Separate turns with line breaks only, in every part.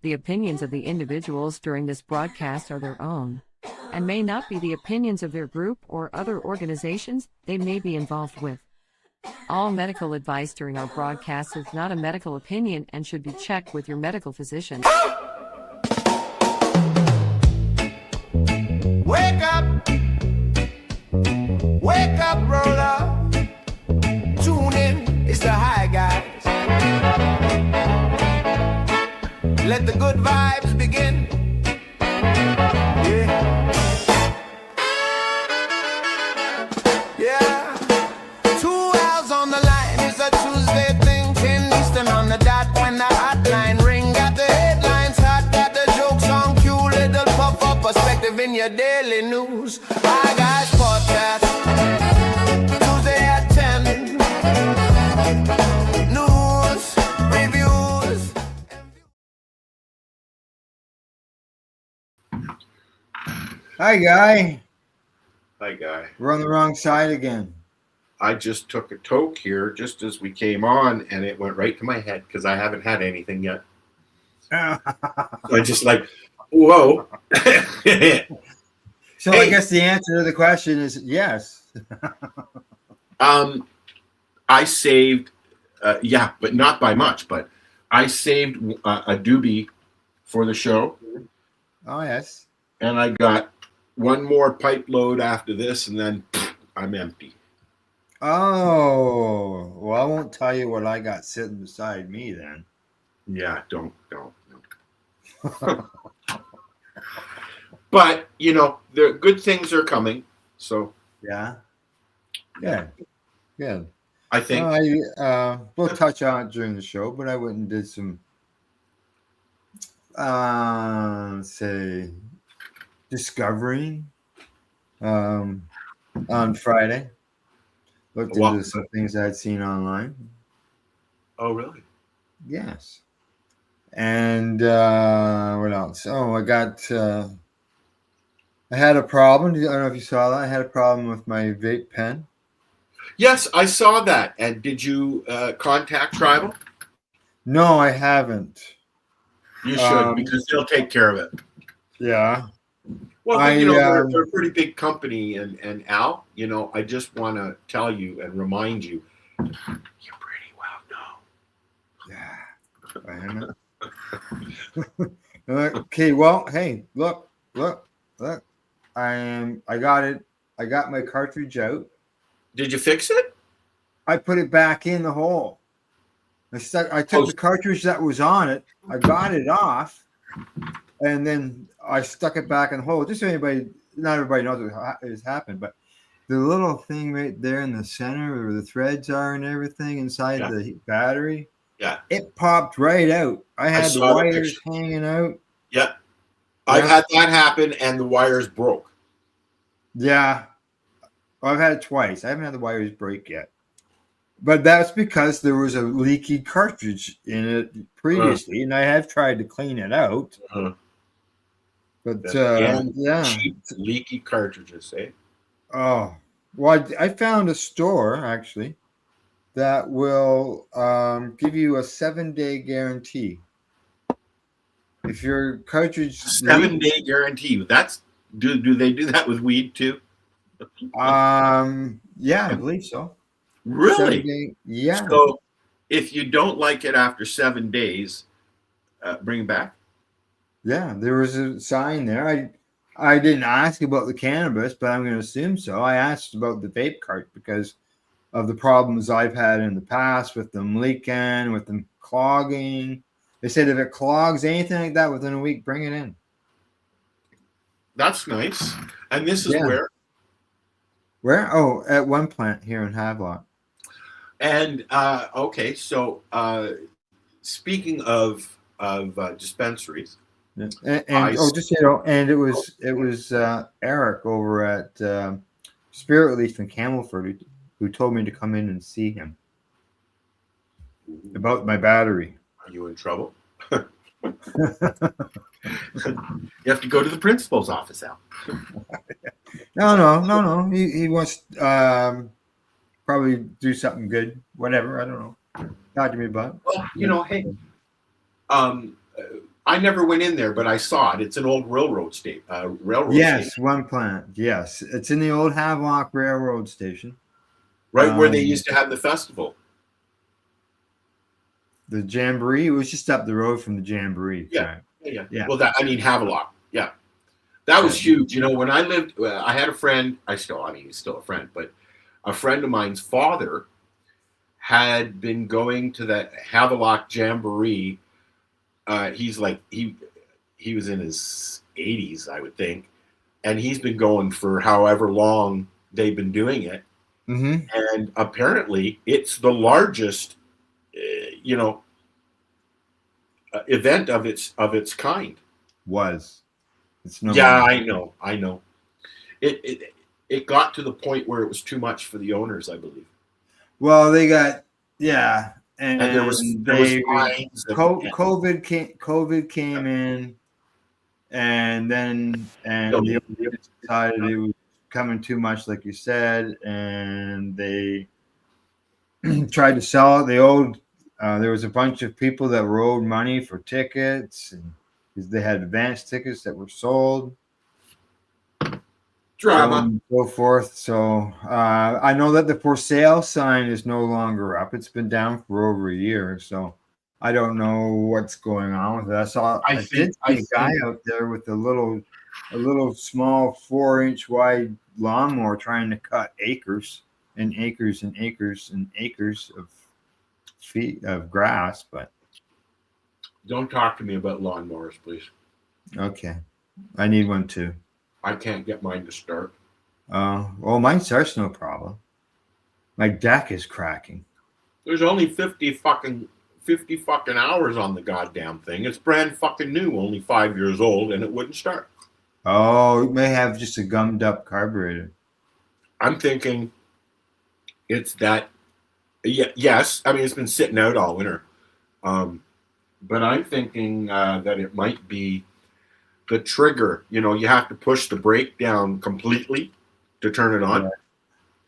The opinions of the individuals during this broadcast are their own, and may not be the opinions of their group or other organizations they may be involved with. All medical advice during our broadcast is not a medical opinion and should be checked with your medical physician.
Wake up, roller. Tune in, it's the High Guys. Let the good vibes begin. Yeah. 2 hours on the line is a Tuesday thing. 10 Eastern on the dot when the hotline ring. Got the headlines hot, got the jokes on cue. Little puff up perspective in your daily news. High Guys Potcast. Tuesday at 10. News, reviews.
Hi, Guy.
Hi, Guy.
We're on the wrong side again.
I just took a toke here just as we came on, and it went right to my head because I haven't had anything yet. So I just like, whoa.
So
Hey.
I guess the answer to the question is yes.
I saved, but not by much, but I saved a doobie for the show,
Oh, yes.
and I got one more pipe load after this, and then I'm empty.
Oh, well, I won't tell you what I got sitting beside me then.
Yeah, don't. But, the good things are coming, so
Yeah. Good. Good.
I think.
We'll touch on it during the show, but I went and did some, discovering on Friday. Looked
Wow.
into some things I'd seen online.
Oh, really?
Yes. And what else? Oh, I had a problem. I don't know if you saw that. I had a problem with my vape pen.
Yes, I saw that. And did you contact Tribal?
No, I haven't.
You should, because they'll take care of it.
Yeah.
Well,
I,
they're a pretty big company, and Al, I just want to tell you and remind you, you're pretty well known.
Yeah. Okay. Well, hey, look. I got it. I got my cartridge out.
Did you fix it?
I put it back in the hole. I took the cartridge that was on it. I got it off, and then I stuck it back in the hole. Just so not everybody knows what has happened, but the little thing right there in the center where the threads are and everything inside the battery, it popped right out. I had the wires hanging out.
Yeah. I've had that happen, and the wires broke.
Yeah. I've had it twice. I haven't had the wires break yet. But that's because there was a leaky cartridge in it previously, and I have tried to clean it out. But
cheap leaky cartridges, eh?
Oh, well, I found a store actually that will give you a 7-day guarantee. If your cartridge
7-day guarantee. That's do they do that with weed too?
Yeah, I believe so.
Really?
7-day, yeah.
So if you don't like it after 7 days, bring it back.
Yeah, there was a sign there. I didn't ask about the cannabis, but I'm going to assume so. I asked about the vape cart because of the problems I've had in the past with them leaking, with them clogging. They said if it clogs, anything like that within a week, bring it in.
That's nice. And this is where?
Where? Oh, at one plant here in Havelock.
And okay, so speaking of dispensaries,
and it was Eric over at Spirit Leaf in Camelford who told me to come in and see him about my battery.
Are you in trouble? You have to go to the principal's office, Al.
No. He wants probably do something good. Whatever. I don't know. Talk to me about it.
Well, hey, I never went in there, but I saw it. It's an old railroad station.
Yes, one plant. Yes, it's in the old Havelock Railroad Station.
Right where they used to have the festival.
The Jamboree. It was just up the road from the Jamboree.
Yeah,
right?
yeah. Well, Havelock. Yeah, that was huge. You know, when I lived, I had a friend. He's still a friend, but a friend of mine's father had been going to that Havelock Jamboree. He's like he was in his 80s, I would think, and he's been going for however long they've been doing it.
Mm-hmm.
And apparently, it's the largest, event of its kind.
It's no
longer. I know. It got to the point where it was too much for the owners, I believe.
Well, they got
and there was fines.
COVID came in, and then the owners decided it was coming too much, like you said, and they tried to sell it. They owed. There was a bunch of people that were owed money for tickets, and because they had advance tickets that were sold.
Drama.
And so forth. So I know that the for sale sign is no longer up. It's been down for over a year. So I don't know what's going on with it. I did see a guy out there with a little small 4-inch wide lawnmower trying to cut acres and acres and acres and acres of feet of grass. But
don't talk to me about lawnmowers, please.
Okay, I need one too.
I can't get mine to start.
Well, mine starts no problem. My deck is cracking.
There's only 50 fucking hours on the goddamn thing. It's brand fucking new, only 5 years old, and it wouldn't start.
Oh, it may have just a gummed up carburetor.
I'm thinking it's that. Yes, I mean it's been sitting out all winter, but I'm thinking that it might be the trigger. You know, you have to push the brake down completely to turn it on.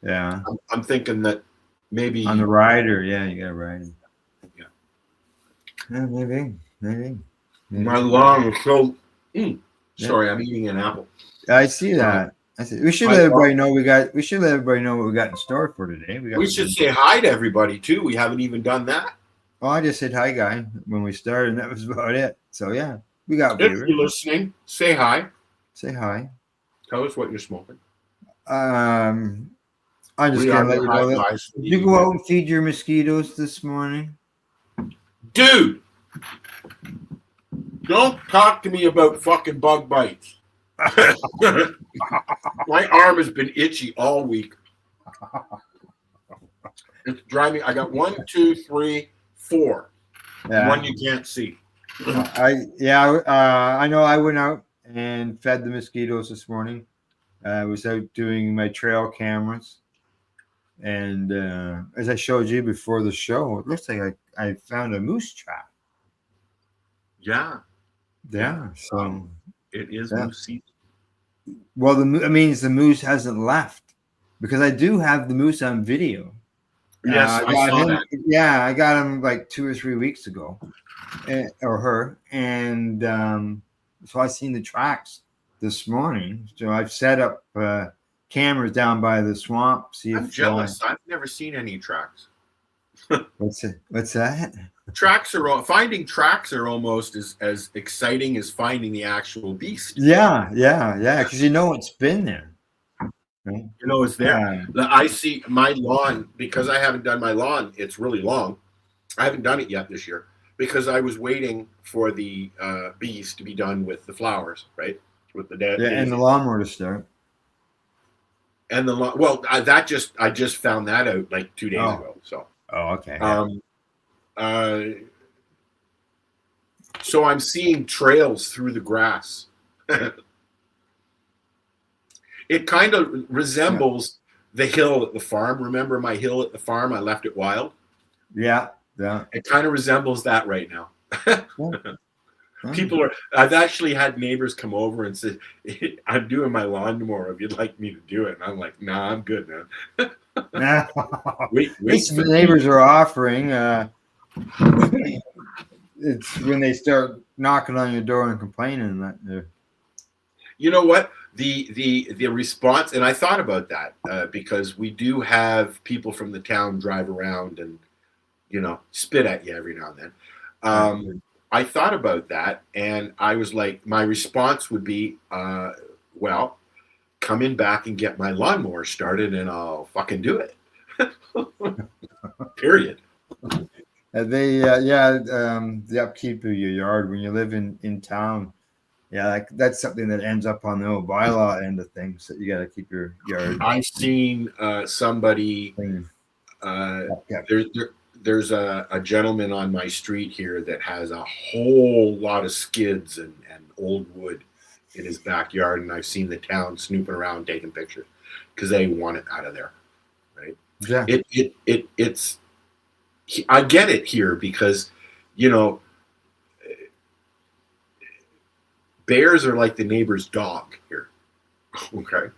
Yeah.
I'm thinking that maybe
on the rider. Yeah, you got a rider.
Yeah.
Maybe.
My lawn is so. Sorry, I'm eating an apple.
I see that. We should let everybody know We should let everybody know what we got in store for today.
We should say hi to everybody too. We haven't even done that.
Oh, I just said hi, guy, when we started, and that was about it. So yeah, we got.
If you're listening, say hi.
Say hi.
Tell us what you're smoking.
I'm just gonna let you know that. Did you go out and feed your mosquitoes this morning?
Dude, don't talk to me about fucking bug bites. My arm has been itchy all week. It's driving. I got 1, 2, 3, 4.
Yeah.
One you can't see.
I know. I went out and fed the mosquitoes this morning. I was out doing my trail cameras, and as I showed you before the show, it looks like I found a moose trap.
Yeah.
So
it is moose season.
Well, that means the moose hasn't left, because I do have the moose on video.
Yes, I saw that.
Yeah, I got him like 2 or 3 weeks ago, or her, and so I seen the tracks this morning. So I've set up cameras down by the swamp.
I'm jealous. I've never seen any tracks.
What's that?
Finding tracks are almost as exciting as finding the actual beast.
Yeah, because you know it's been there.
You know it's there. I see my lawn, because I haven't done my lawn. It's really long. I haven't done it yet this year because I was waiting for the bees to be done with the flowers, right? With the dead.
Yeah, and the lawnmower to start.
And I just found that out like 2 days ago. So.
Oh, okay.
So I'm seeing trails through the grass. It kind of resembles the hill at the farm. Remember my hill at the farm? I left it wild.
Yeah.
It kind of resembles that right now. I've actually had neighbors come over and say, I'm doing my lawn tomorrow if you'd like me to do it. And I'm like, nah, I'm good, man.
Wait, the neighbors are offering. it's when they start knocking on your door and complaining that they're.
You know what? The response, and I thought about that because we do have people from the town drive around and, spit at you every now and then. I thought about that, and I was like, my response would be, well, come in back and get my lawnmower started, and I'll fucking do it. Period.
The upkeep of your yard when you live in town. Yeah, that's something that ends up on the old bylaw end of things, that you got to keep your yard.
I've seen somebody.
Clean.
There's a gentleman on my street here that has a whole lot of skids and old wood in his backyard, and I've seen the town snooping around taking pictures because they want it out of there. Right?
Yeah.
It's. I get it here because, bears are like the neighbor's dog here. Okay.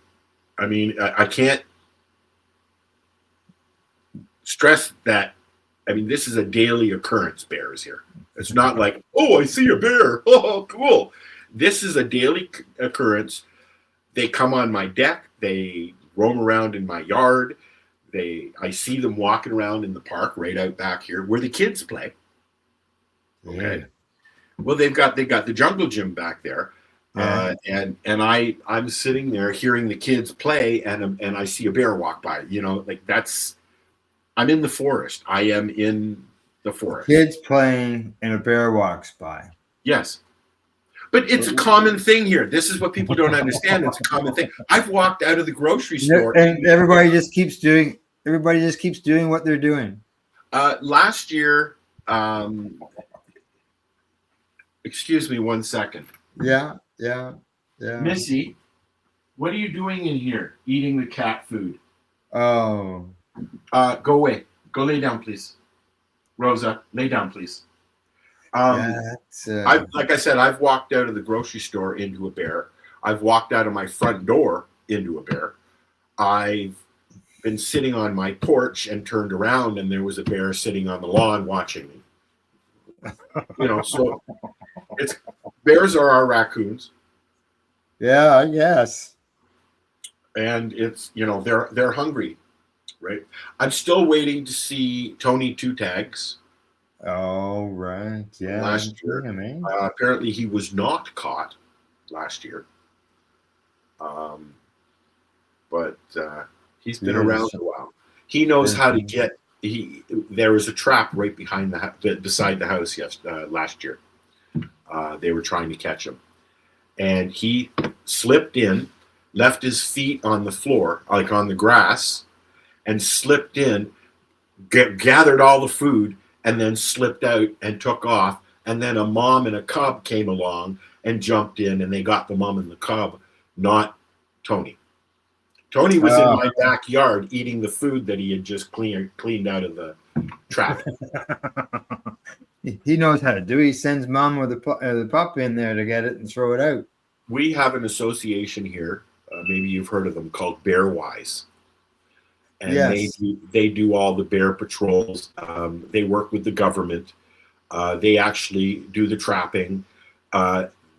I mean, I can't stress that. I mean, this is a daily occurrence, bears here. It's not like, oh, I see a bear. Oh, cool. This is a daily occurrence. They come on my deck. They roam around in my yard. I see them walking around in the park right out back here where the kids play. Okay. Yeah. Well, they've got the jungle gym back there. And I'm sitting there hearing the kids play, and I see a bear walk by. I'm in the forest. I am in the forest.
Kids playing and a bear walks by.
Yes. But it's a common thing here. This is what people don't understand. It's a common thing. I've walked out of the grocery store.
And everybody just keeps doing what they're doing.
Last year, excuse me 1 second.
Yeah.
Missy, what are you doing in here? Eating the cat food.
Oh.
Go away. Go lay down, please. Rosa, lay down, please. Like I said, I've walked out of the grocery store into a bear. I've walked out of my front door into a bear. I've been sitting on my porch and turned around, and there was a bear sitting on the lawn watching me. So bears are our raccoons.
Yeah, I guess.
And it's they're hungry, right? I'm still waiting to see Tony Two Tags.
Oh, right. Yeah.
Last year. Apparently he was not caught last year. But he's been around a while. He knows how to get. There was a trap right behind beside the house last year. They were trying to catch him, and he slipped in, left his feet on the floor, like on the grass, and slipped in, gathered all the food, and then slipped out and took off. And then a mom and a cub came along and jumped in, and they got the mom and the cub, not Tony. Tony was in my backyard eating the food that he had just cleaned out of the trap.
He knows how to do it. He sends mom or the pup in there to get it and throw it out.
We have an association here, maybe you've heard of them, called Bearwise. And yes. they do all the bear patrols. They work with the government. They actually do the trapping.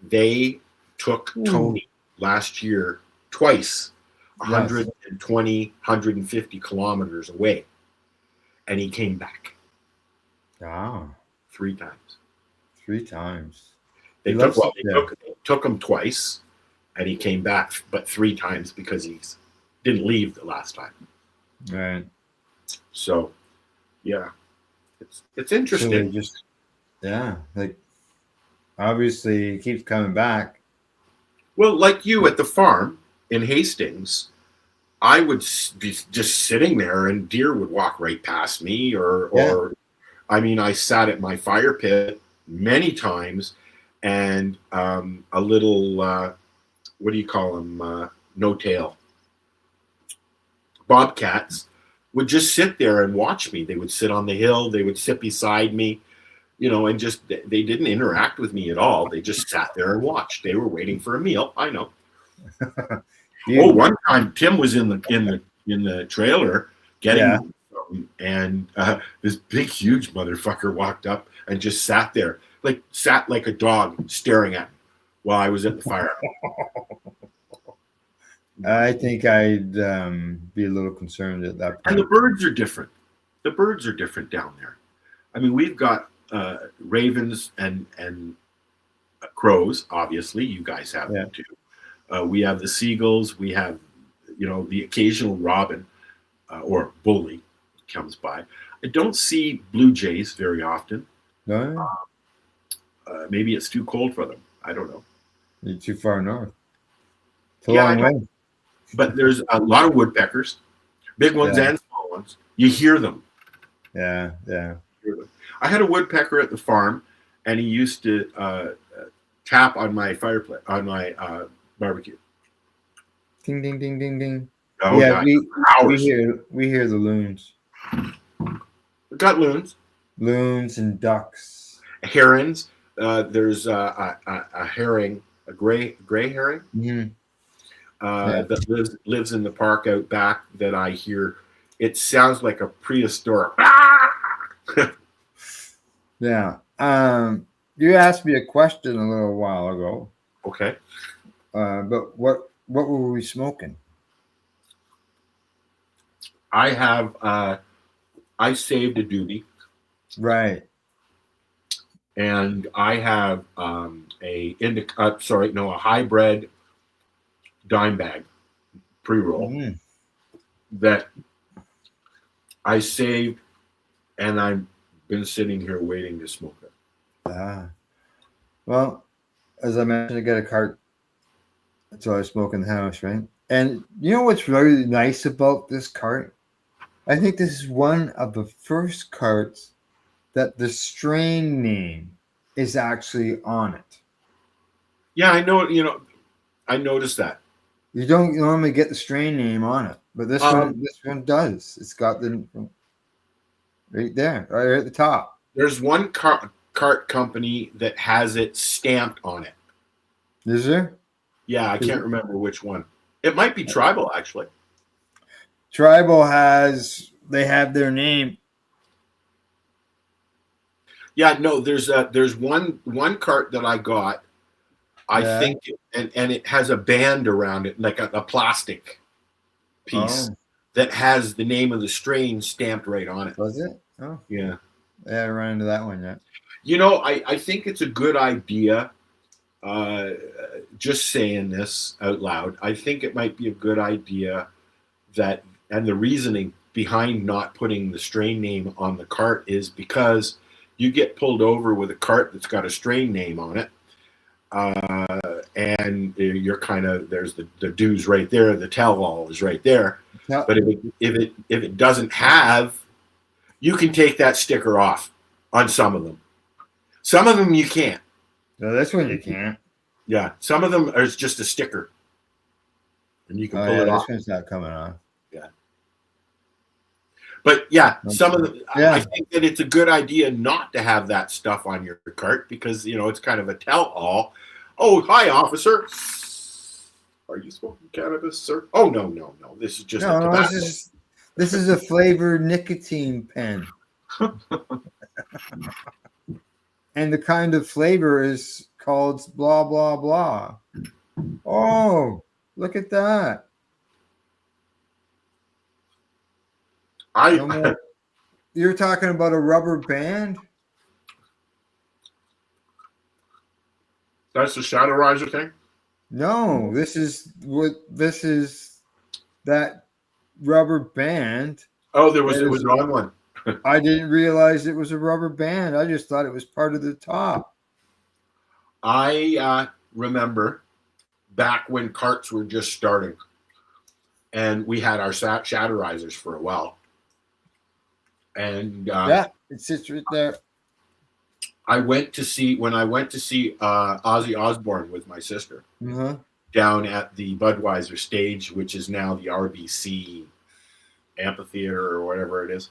They took Tony last year twice, 120, 150 kilometers away. And he came back.
Oh.
3 times.
3 times.
They took him twice, and he came back, but 3 times because he didn't leave the last time.
Right.
So, yeah, it's interesting.
So obviously he keeps coming back.
Well, like you at the farm in Hastings, I would be just sitting there, and deer would walk right past me, or I sat at my fire pit many times, and a little, what do you call them? No tail. Bobcats would just sit there and watch me. They would sit on the hill. They would sit beside me, and just, they didn't interact with me at all. They just sat there and watched. They were waiting for a meal. I know. One time Tim was in the trailer getting, and this big, huge motherfucker walked up and just sat there like sat like a dog staring at me while I was at the fire.
I think I'd be a little concerned at that
And the
point.
birds are different. The birds are different down there. I mean, we've got ravens and crows. Obviously, you guys have them too. We have the seagulls. We have, the occasional robin or bully comes by. I don't see blue jays very often.
No,
Maybe it's too cold for them. I don't know.
you're too far north. It's a
Yeah,
long way.
But there's a lot of woodpeckers, big ones
Yeah.
and small ones. You hear them.
Yeah, yeah.
I had a woodpecker at the farm, and he used to tap on my fireplace, on my barbecue.
Ding, ding, ding, ding, ding.
Oh,
Yeah, we
hours.
hear the loons,
We got loons,
loons and ducks.
herons. There's a herring, a gray herring,
Mhm. Yeah.
that lives in the park out back. That I hear. It sounds like a prehistoric.
Yeah. You asked me a question a little while ago.
Okay.
But what were we smoking?
I have. I saved a doobie,
Right.
and I have a hybrid dime bag pre-roll
Mhm.
that I saved, and I've been sitting here waiting to smoke it.
Well, as I mentioned, I got a cart. That's why I smoke in the house, right? And you know what's really nice about this cart? I think this is one of the first carts that the strain name is actually on it.
Yeah, I know. I noticed that.
You don't normally get the strain name on it, but this one does. It's got the right there, right at the top.
There's one cart company that has it stamped on it.
Is there?
Yeah, I can't remember which one. It might be Tribal, actually.
Tribal they have their name.
Yeah, no, there's one cart that I got. I think, and it has a band around it, like a plastic piece that has the name of the strain stamped right on it.
Was it? Oh,
Yeah.
I ran into that one yet.
I think it's a good idea. Just saying this out loud, I think it might be a good idea and the reasoning behind not putting the strain name on the cart is because you get pulled over with a cart that's got a strain name on it, and you're kind of, there's the dues right there, the tell-all is right there.
No.
But if it doesn't have, you can take that sticker off on some of them. Some of them you can't.
No, this one you can't.
Yeah, some of them are just a sticker, and you can pull it off.
This one's not coming off.
Yeah, but yeah, some of them.
Yeah.
I think that it's a good idea not to have that stuff on your cart because it's kind of a tell-all. Oh, hi, officer. Are you smoking cannabis, sir? Oh, no. This is just a tobacco.
This is a flavored nicotine pen. And the kind of flavor is called blah, blah, blah. Oh, look at that. You're talking about a rubber band?
That's the Shadow Riser thing?
No, this is that rubber band.
Oh, it was on one.
I didn't realize it was a rubber band. I just thought it was part of the top.
I remember back when carts were just starting, and we had our Shadow Risers for a while. And
it sits right there.
when I went to see Ozzy Osbourne with my sister down at the Budweiser stage, which is now the RBC amphitheater or whatever it is.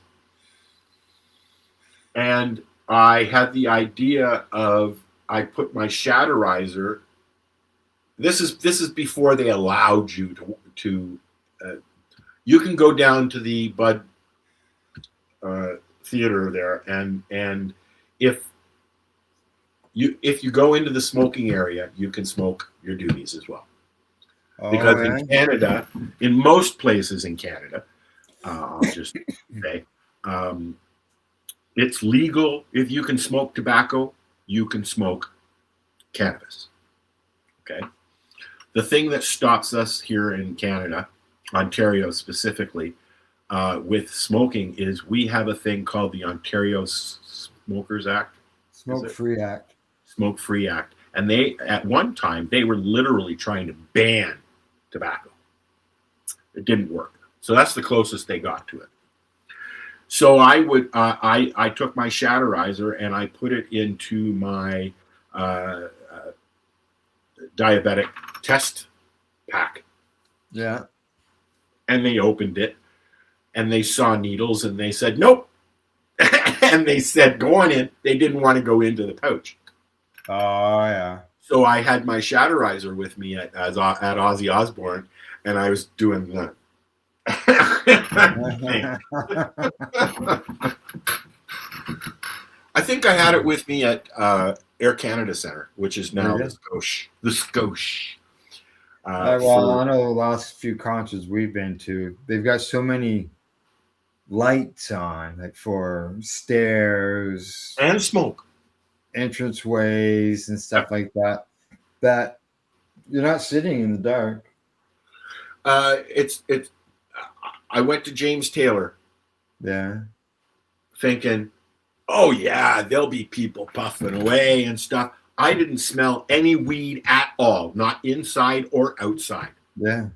And I had the idea I put my Shatterizer. This is before they allowed you to you can go down to the Bud theater there, and if if you go into the smoking area, you can smoke your doobies as well.
Oh,
Because
yeah.
in Canada, in most places in Canada, I'll just say, it's legal. If you can smoke tobacco, you can smoke cannabis. Okay. The thing that stops us here in Canada, Ontario specifically, with smoking is we have a thing called the Ontario Smokers Act.
Smoke Free Act.
Smoke Free Act. And they, at one time, they were literally trying to ban tobacco. It didn't work. So that's the closest they got to it. So I took my Shatterizer and I put it into my diabetic test pack.
Yeah.
And they opened it and they saw needles and they said, nope. And they said, go on in. They didn't want to go into the pouch.
Oh, yeah.
So I had my Shatterizer with me at Ozzy Osbourne, and I was doing the. I think I had it with me at Air Canada Centre, which is now the Scotia. The Scotia.
Well, I know the last few concerts we've been to, they've got so many lights on, like for stairs
and smoke,
entranceways, and stuff like that. That you're not sitting in the dark.
It's. I went to James Taylor.
Yeah.
Thinking, oh yeah, there'll be people puffing away and stuff. I didn't smell any weed at all, not inside or outside.
Yeah.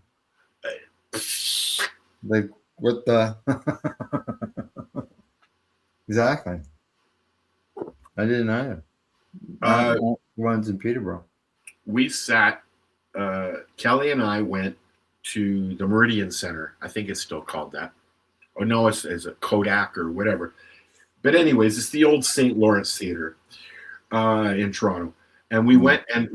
Like what the? Exactly. I didn't either. Ones in Peterborough.
We sat. Kelly and I went to the Meridian Center. I think it's still called that. Oh no, it's a Kodak or whatever. But anyways, it's the old St. Lawrence Theatre in Toronto. And we went, and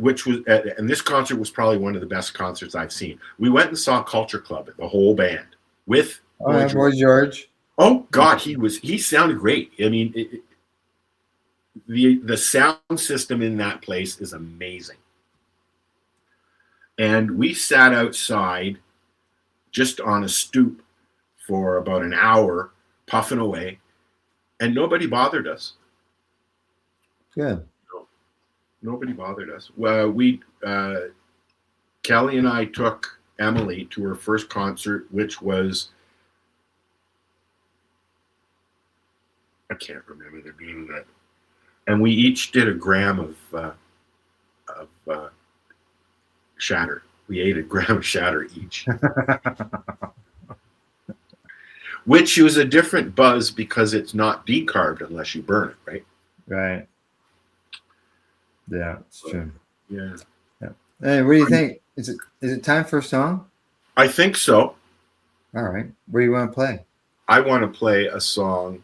this concert was probably one of the best concerts I've seen. We went and saw Culture Club, the whole band, with
Boy George.
Oh God, he sounded great. I mean, the sound system in that place is amazing. And we sat outside just on a stoop for about an hour, puffing away, and nobody bothered us.
Good.
Nobody bothered us. Well, Kelly and I took Emily to her first concert, which was, I can't remember the name of it, and we each did a gram of shatter. We ate a gram of shatter each, which was a different buzz because it's not decarbed unless you burn it, right?
Right. Yeah, it's true.
Yeah.
Hey, what do you think? Is it time for a song?
I think so.
All right. What do you want to play?
I want to play a song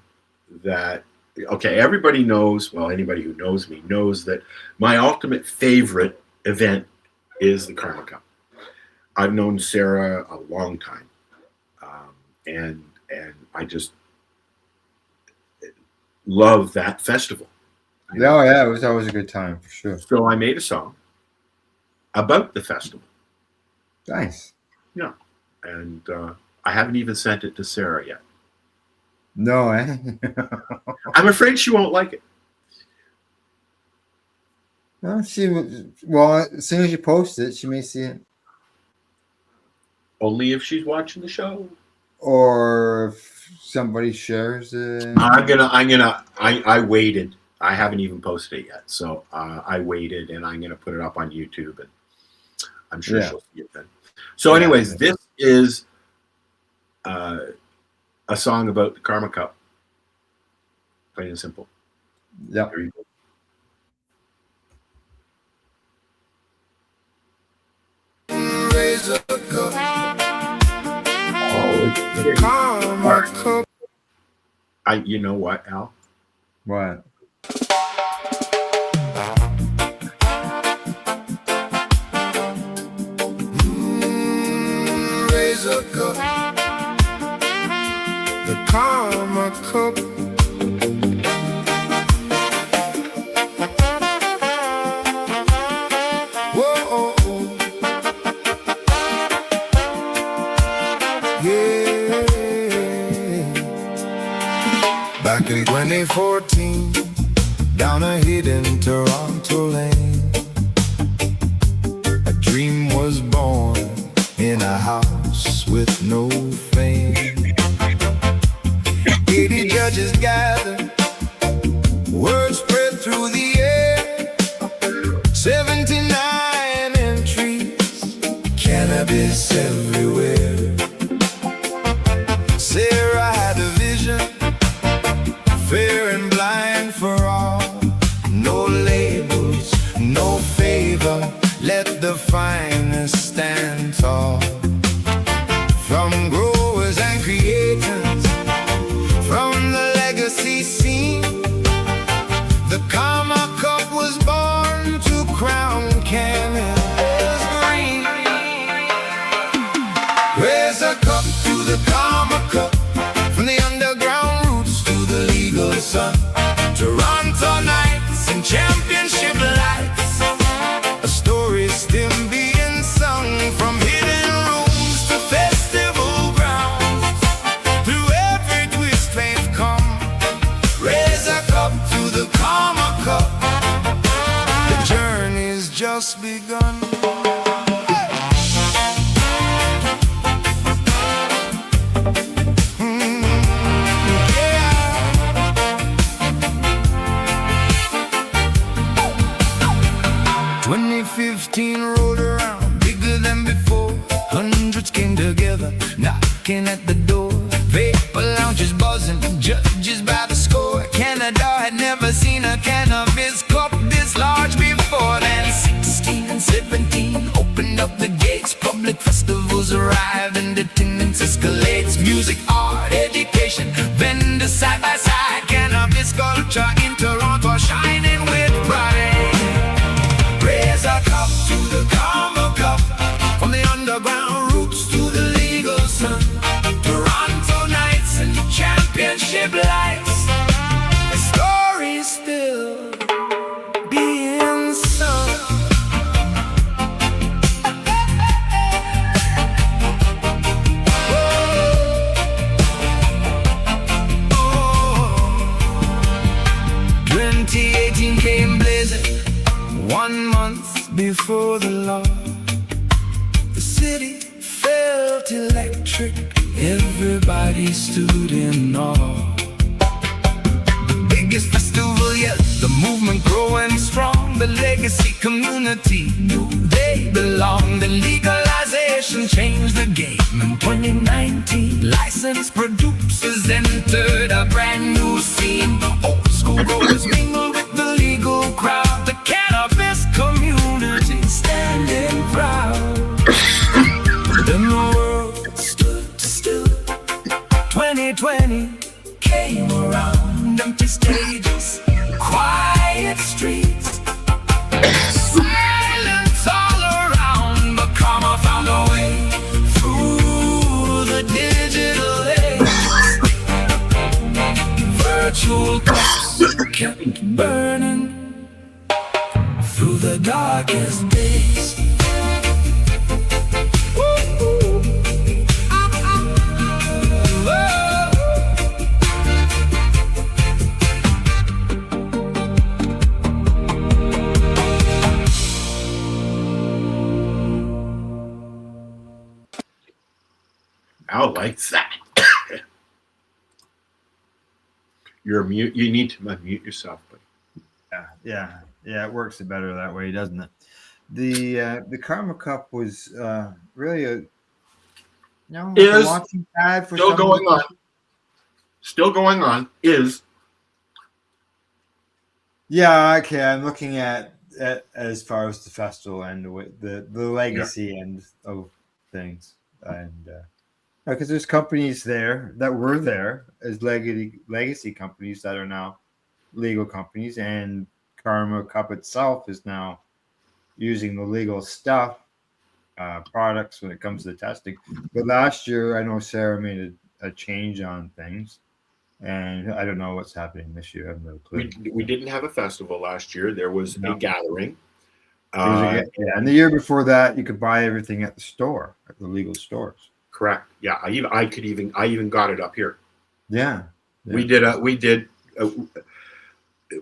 that, okay, everybody knows, well, anybody who knows me knows that my ultimate favorite event is the Karma Cup. I've known Sarah a long time, and I just love that festival.
Oh yeah, it was always a good time for sure.
So I made a song about the festival.
Nice.
Yeah, and I haven't even sent it to Sarah yet.
No, eh?
I'm afraid she won't like it.
No, well, as soon as you post it, she may see it.
Only if she's watching the show.
Or if somebody shares it.
I waited. I haven't even posted it yet. So I waited, and I'm going to put it up on YouTube, and I'm sure she'll see it then. So anyways, this is a song about the Karma Cup. Plain and simple.
Yeah.
There you go. You know what, Al?
What?
Raise a cup. The Karma Cup. 2014, down a hidden Toronto lane, a dream was born in a house with no fame. 80 judges gathered, word spread through the air, 79 entries, cannabis everywhere. Sarah had a vision, fair and blind for all. No labels, no favor, let the finest stand tall. From growers and creators, from the legacy scene, the Karma Cup was born to crown cannabis green. Raise a cup to the Karma Cup, from the underground roots to the legal sun. Toronto nights and championship lights, a story still being sung. From hidden rooms to festival grounds, through every twist they've come. Raise a cup to the Karma Cup, the journey's just begun. Yeah. 2015 rolled around, bigger than before. Hundreds came together, knocking at the door. Vapor lounges buzzing, judges by the score. Canada had never seen a cannabis cup this large before. Then 16 and 17 opened up the gates. Public festivals arrive and attendance escalates. Music, art, education, vendors side by side. Cannabis culture in Toronto shining with pride. Raise a cup to the Karma Cup, from the underground roots to the legal sun. Toronto nights and championship lights, the story's still being sung. Oh, oh. 2018 came blazing, 1 month before the law. The city felt electric, everybody stood in awe. The biggest festival yet, the movement growing strong. The legacy community knew they belonged. The legalization changed the game. In 2019, licensed producers entered a brand new scene. Old school growers mingled with the legal crowd. The cannabis community standing proud. Then the world stood still. 2020 came around, empty stages, quiet streets, silence all around. But Karma found a way through the digital age. Virtual cups kept burning through the darkest days.
I like that. You're mute. You need to unmute yourself, buddy.
Yeah. It works better that way, doesn't it? The Karma Cup was really a
Is
launching pad for
still going on. Still going on. Is
yeah. Okay, I'm looking at as far as the festival and the legacy end of things, and because there's companies there that were there as legacy companies that are now legal companies, and Karma Cup itself is now using the legal stuff, products when it comes to the testing. But last year, I know Sarah made a change on things, and I don't know what's happening this year. I have no clue.
we didn't have a festival last year. There was a gathering.
And the year before that, you could buy everything at the store, at the legal stores.
Correct. Yeah, I even got it up here.
Yeah.
We did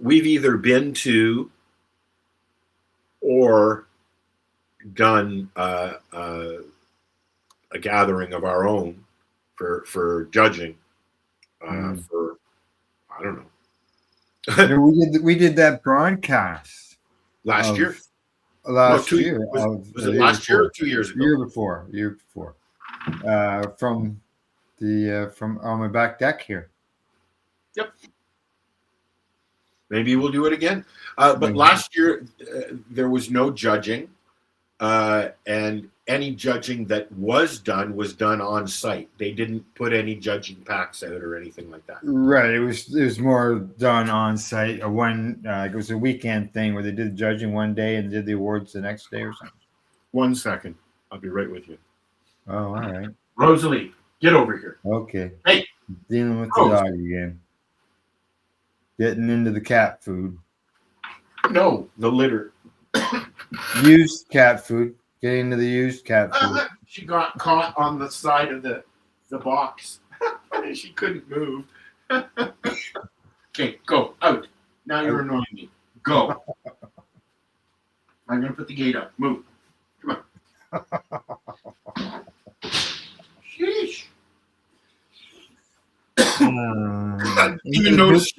we've either been to or done a gathering of our own for judging for I don't know.
Yeah, we did that broadcast
Last year.
Last
No,
year.
Was it last year or 2 years ago?
Year before. From on my back deck here.
Yep. Maybe we'll do it again. But last year there was no judging, and any judging that was done on site. They didn't put any judging packs out or anything like that.
Right. It was more done on site. It was a weekend thing where they did judging one day and did the awards the next day or something.
1 second. I'll be right with you.
Oh, all right.
Rosalie, get over here.
Okay.
Hey.
Dealing with the dog again. Getting into the cat food.
No, the litter.
Used cat food. Getting into the used cat food.
She got caught on the side of the box. She couldn't move. Okay, go out. Now you're annoying me. Go. I'm going to put the gate up. Move. Come on. Sheesh. I didn't even notice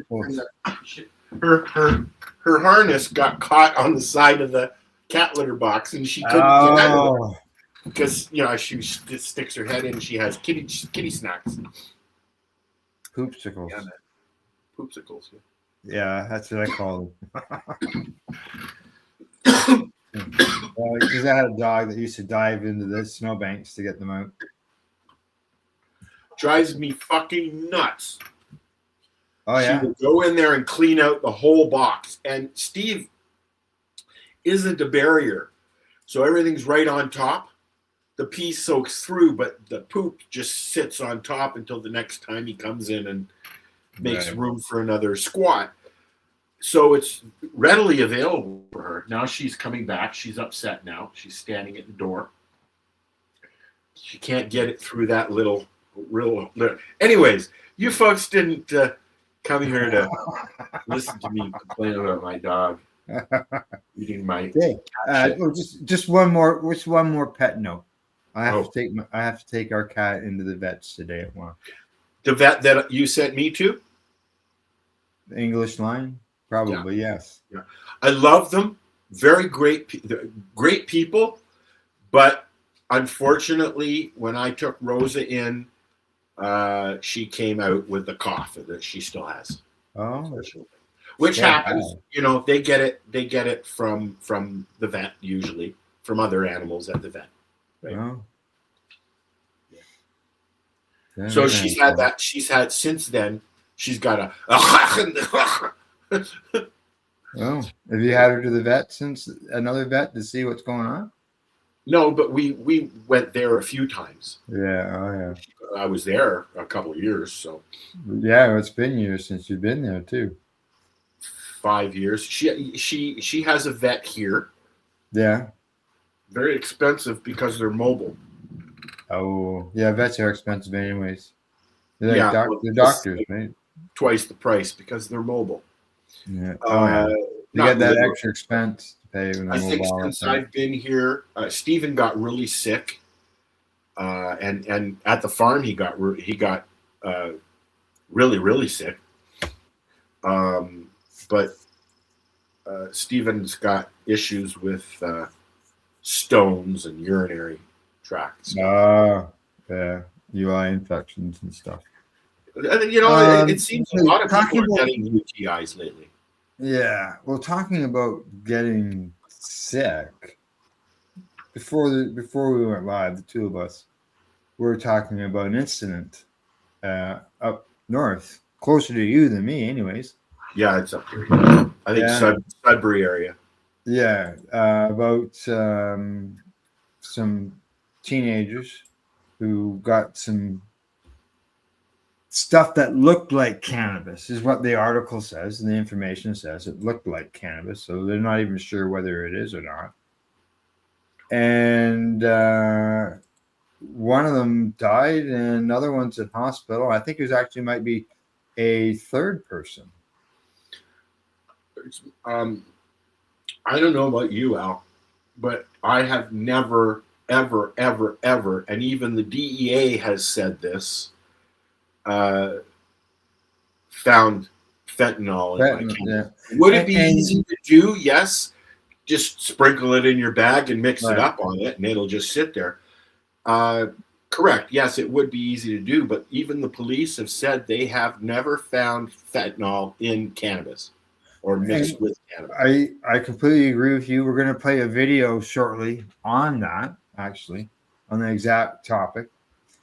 her harness got caught on the side of the cat litter box, and she couldn't get out of it because she just sticks her head in. She has kitty snacks,
Poopsicles.
Yeah, poopsicles.
Yeah, that's what I call them. Because I had a dog that used to dive into the snowbanks to get them out.
Drives me fucking nuts.
Oh yeah.
She would go in there and clean out the whole box, and Steve isn't a barrier, so everything's right on top. The pee soaks through, but the poop just sits on top until the next time he comes in and makes room for another squat. So it's readily available for her. Now she's coming back. She's upset now. She's standing at the door. She can't get it through that little. Anyways, you folks didn't come here to listen to me complain about my dog eating my.
Just one more pet note. I have to take our cat into the vets today at 1.
The vet that you sent me to?
The English line? Probably, yes.
Yeah. I love them. Very great people. But unfortunately, when I took Rosa in, she came out with the cough that she still has.
Oh.
Which happens. They get it from the vet, usually, from other animals at the vet. Right.
Oh.
Yeah. So she's had since then, she's got a
Oh, have you had her to the vet since another vet to see what's going on?
No, but we went there a few times.
Yeah, oh yeah.
I was there a couple of years, so.
Yeah, it's been years since you've been there too. 5
years. She has a vet here.
Yeah.
Very expensive because they're mobile.
Oh, yeah, vets are expensive anyways. They're like they're doctors, right?
Twice the price because they're mobile.
Yeah. You get that extra expense to pay when they're mobile.
I think since I've been here, Stephen got really sick, and at the farm he got really sick. But Stephen's got issues with stones and urinary tracts.
Yeah, UI infections and stuff.
It seems a lot of people are getting UTIs lately.
Yeah, well, talking about getting sick, before we went live, the two of us, we were talking about an incident up north, closer to you than me, anyways.
Yeah, it's up here. I think Sudbury area.
Yeah, about some teenagers who got some stuff that looked like cannabis, is what the article says, and the information says it looked like cannabis, so they're not even sure whether it is or not. And one of them died, and another one's in hospital. I think it might be a third person
I don't know about you, Al, but I have never, ever, ever, ever, and even the DEA has said this, found fentanyl in my
Fentanyl,
cannabis.
yeah.
Would it be
And-
easy to do? Yes. Just sprinkle it in your bag and mix
Right.
it up on it, and it'll just sit there. Correct. Yes, it would be easy to do, but even the police have said they have never found fentanyl in cannabis or mixed with cannabis.
I completely agree with you. We're going to play a video shortly on that, actually, on the exact topic.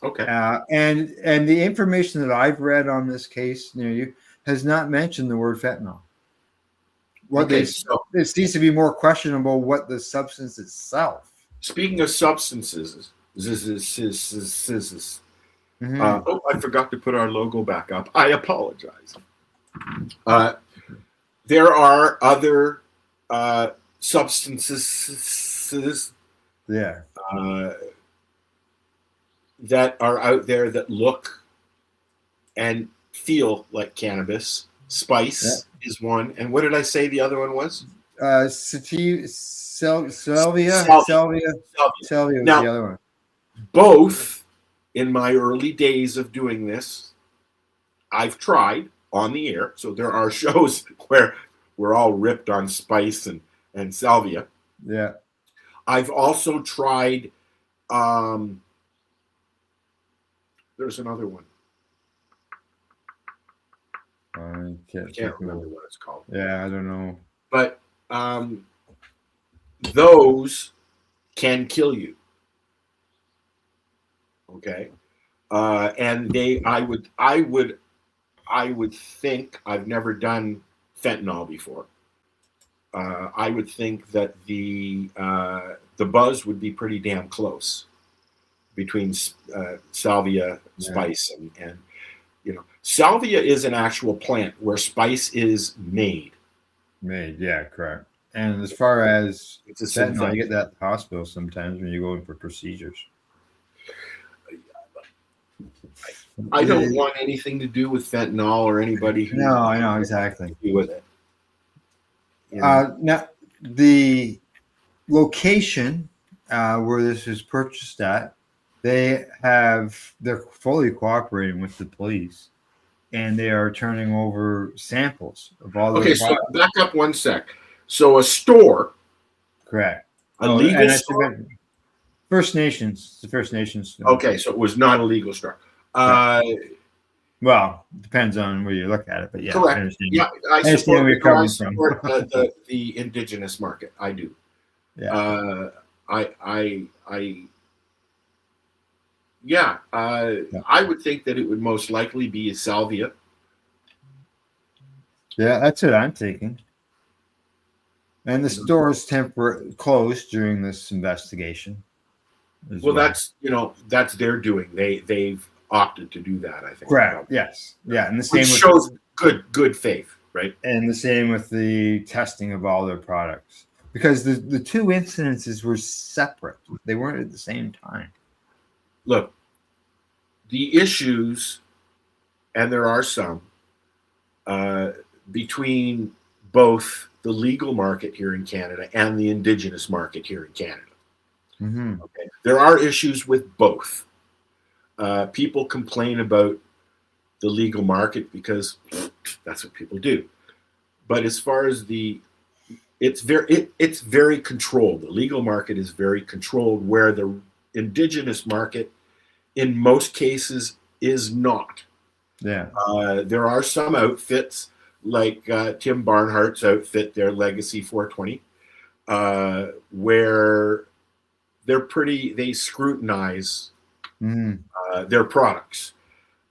Okay.
And the information that I've read on this case near you has not mentioned the word fentanyl.
Okay,
It seems to be more questionable what the substance itself.
Speaking of substances, I forgot to put our logo back up. I apologize. There are other substances
Yeah.
that are out there that look and feel like cannabis. Spice is one. And what did I say the other one was?
Salvia was
Now,
the other one.
both in my early days of doing this, I've tried on the air. So there are shows where we're all ripped on spice and salvia.
Yeah.
I've also tried, there's another one.
I
Can't remember what it's called.
Yeah, I don't know.
But those can kill you. Okay. And I would think, I've never done fentanyl before. I would think that the buzz would be pretty damn close between salvia, spice, and salvia is an actual plant where spice is made.
Yeah, correct. And as far as
It's a
fentanyl,
synthetic.
you get that at the hospital sometimes when you go in for procedures.
I don't want anything to do with fentanyl or anybody who
No, I know exactly.
to do with it. You know?
Now, the location where this was purchased at, they're fully cooperating with the police, and they are turning over samples of all the
Okay, so back up one sec. So a store,
correct.
a legal
and I
store.
forgot- First Nations, the First Nations.
Okay, so it was not a legal store.
Well, depends on where you look at it, but yeah, I
Correct.
understand.
Yeah, I
understand where you're coming from.
support the indigenous market. I do.
Yeah.
I would think that it would most likely be a salvia.
Yeah, that's what I'm thinking. And the store is closed during this investigation.
Well, that's their doing. They've opted to do that, I think.
Correct. Yes. Yeah, and the same
Which
with
shows good faith, right?
and the same with the testing of all their products. Because the two incidences were separate. They weren't at the same time.
Look, the issues, and there are some, between both the legal market here in Canada and the indigenous market here in Canada.
Mm-hmm.
Okay. There are issues with both. People complain about the legal market because that's what people do. But as far as it's very controlled. The legal market is very controlled, where the indigenous market, in most cases, is not.
Yeah.
There are some outfits like Tim Barnhart's outfit, their Legacy 420, where they scrutinize their products.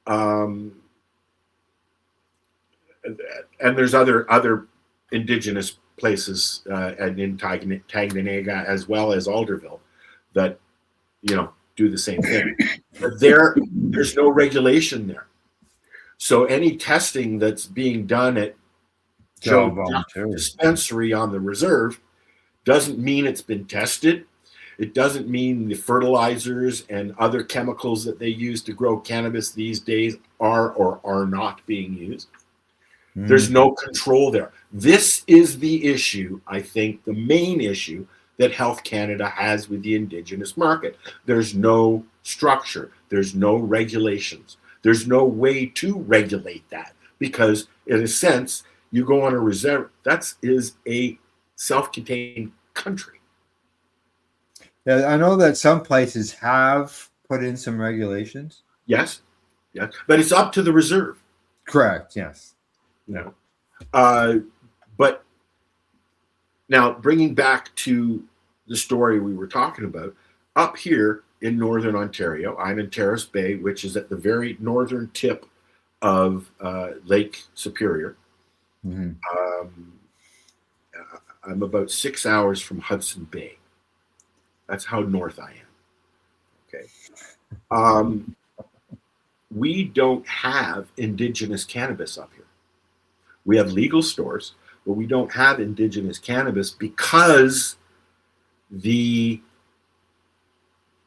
And there's other indigenous places and in Tanganega as well as Alderville that do the same thing. But there's no regulation there. So any testing that's being done at Joe Dispensary on the reserve doesn't mean it's been tested. It doesn't mean the fertilizers and other chemicals that they use to grow cannabis these days are or are not being used. There's no control there. This is the issue, I think, the main issue that Health Canada has with the Indigenous market. There's no structure. There's no regulations. There's no way to regulate that because, in a sense, you go on a reserve. That is a self-contained country.
Yeah, I know that some places have put in some regulations.
Yes, yes, but it's up to the reserve.
Correct. Yes.
No. But now bringing back to the story we were talking about, up here in Northern Ontario, I'm in Terrace Bay, which is at the very northern tip of Lake Superior. I'm about 6 hours from Hudson Bay. That's how north I am. Okay. We don't have Indigenous cannabis up here. We have legal stores, but we don't have Indigenous cannabis because the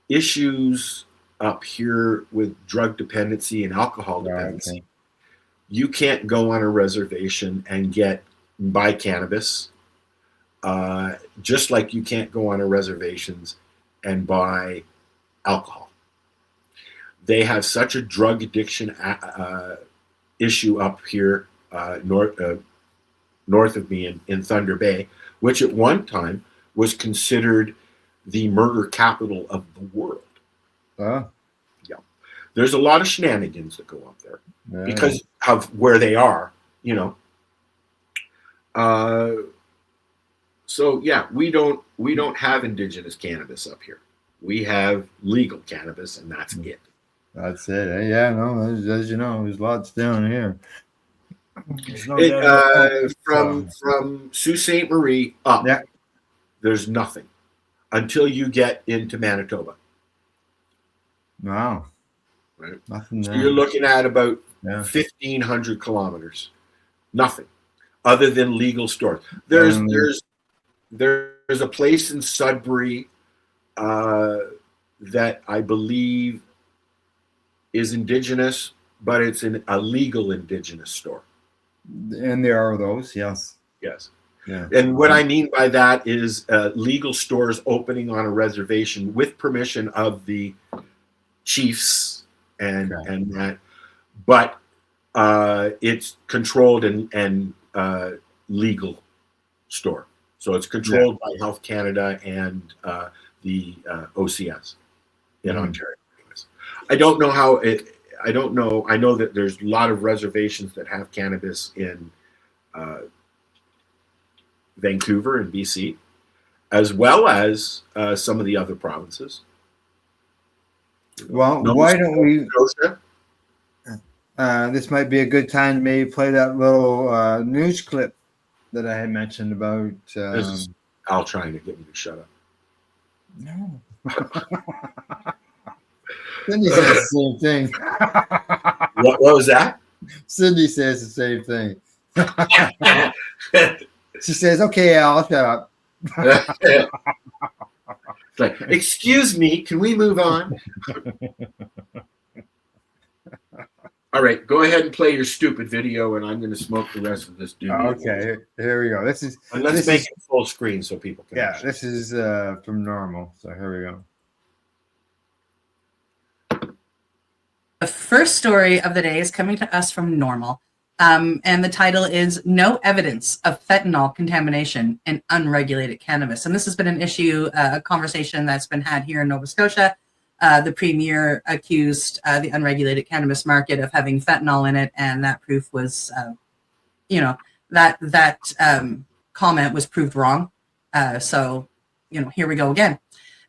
issues up here with drug dependency and alcohol dependency. Okay. You can't go on a reservation and buy cannabis, just like you can't go on a reservations and buy alcohol. They have such a drug addiction issue up here north of me in Thunder Bay, which at one time was considered the murder capital of the world. Yeah. There's a lot of shenanigans that go up there because of where they are, you know. So yeah, we don't have Indigenous cannabis up here. We have legal cannabis, and that's it.
That's it. Yeah, no, as you know, there's lots down here.
From Sault Ste. Marie up, there's nothing until you get into Manitoba.
Wow.
Right. Nothing. So you're looking at about 1,500 kilometers. Nothing other than legal stores. There's a place in Sudbury that I believe is Indigenous, but it's a legal Indigenous store.
And there are those, yes.
Yes. Yeah. And what I mean by that is legal stores opening on a reservation with permission of the chiefs and that, but it's controlled and legal store. So it's controlled by Health Canada and the OCS in Ontario. I don't know how it. I don't know. I know that there's a lot of reservations that have cannabis in Vancouver and BC, as well as some of the other provinces.
Well, why don't we? This might be a good time to maybe play that little news clip that I had mentioned about.
This is Al trying to get me to shut up.
No. Cindy says the same thing.
What was that?
Cindy says the same thing. She says, "Okay, Al, shut up."
It's like, excuse me, can we move on? All right, go ahead and play your stupid video, and I'm going to smoke the rest of this dude.
Okay, here we go.
Let's make it full screen so people can.
Yeah, this is from Normal. So here we go.
The first story of the day is coming to us from Normal, and the title is "No Evidence of Fentanyl Contamination in Unregulated Cannabis." And this has been an issue, a conversation that's been had here in Nova Scotia. The premier accused the unregulated cannabis market of having fentanyl in it, and that proof was, that comment was proved wrong. So, here we go again.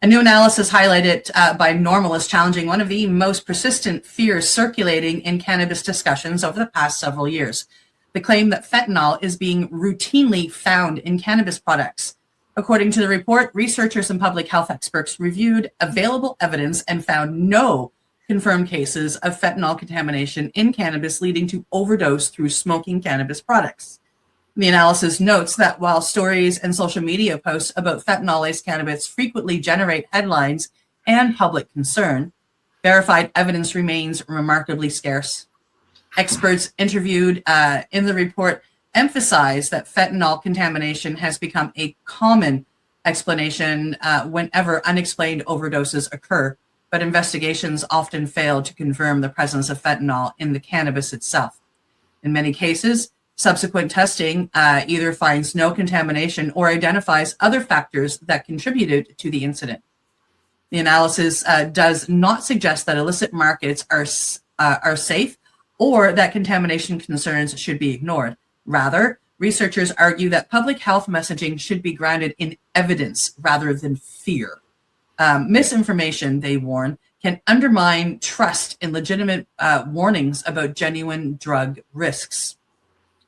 A new analysis highlighted by Normal is challenging one of the most persistent fears circulating in cannabis discussions over the past several years: the claim that fentanyl is being routinely found in cannabis products. According to the report, researchers and public health experts reviewed available evidence and found no confirmed cases of fentanyl contamination in cannabis leading to overdose through smoking cannabis products. The analysis notes that while stories and social media posts about fentanyl-laced cannabis frequently generate headlines and public concern, verified evidence remains remarkably scarce. Experts interviewed in the report emphasize that fentanyl contamination has become a common explanation whenever unexplained overdoses occur, but investigations often fail to confirm the presence of fentanyl in the cannabis itself. In many cases, subsequent testing either finds no contamination or identifies other factors that contributed to the incident. The analysis does not suggest that illicit markets are safe or that contamination concerns should be ignored. Rather, researchers argue that public health messaging should be grounded in evidence rather than fear. Misinformation, they warn, can undermine trust in legitimate warnings about genuine drug risks.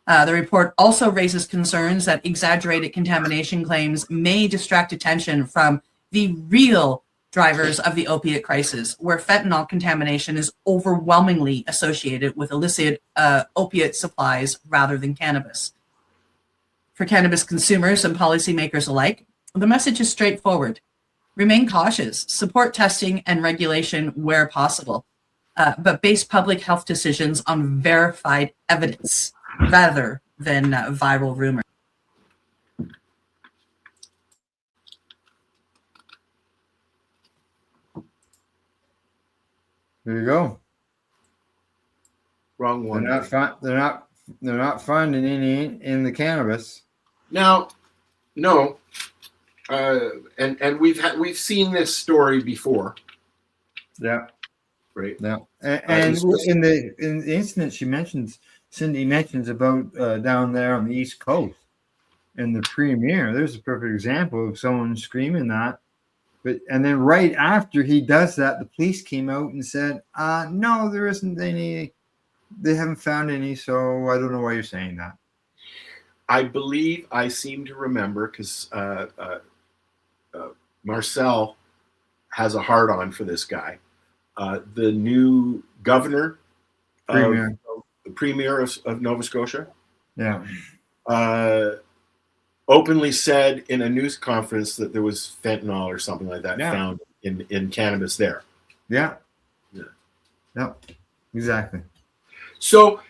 The report also raises concerns that exaggerated contamination claims may distract attention from the real drivers of the opiate crisis, where fentanyl contamination is overwhelmingly associated with illicit opiate supplies rather than cannabis. For cannabis consumers and policymakers alike, the message is straightforward. Remain cautious, support testing and regulation where possible, but base public health decisions on verified evidence rather than viral rumor.
There you go.
Wrong one.
They're not finding any in the cannabis.
Now, no, and we've seen this story before.
Yeah.
Right.
Yeah. And in the incident Cindy mentions about down there on the East Coast in the premiere, there's a perfect example of someone screaming that. And then right after he does that, the police came out and said, no, there isn't any. They haven't found any, so I don't know why you're saying that.
I believe I seem to remember because Marcel has a hard-on for this guy. The new governor, the premier of Nova Scotia, openly said in a news conference that there was fentanyl or something like that found in cannabis there. Yeah,
exactly.
So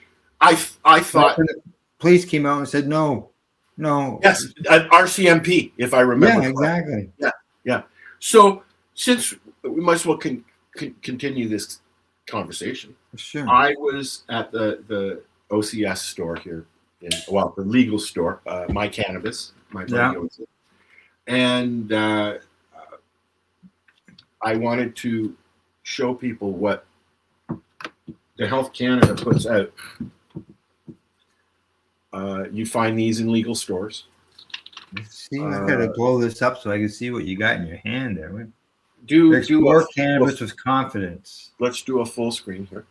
I thought
the police came out and said no.
Yes, at RCMP, if I remember.
Yeah, exactly.
Yeah. So since we might as well continue this conversation.
Sure.
I was at the OCS store here, the legal store, My Cannabis, and I wanted to show people what the Health Canada puts out. You find these in legal stores.
See, I gotta blow this up so I can see what you got in your hand there.
Do
cannabis with confidence.
Let's do a full screen here.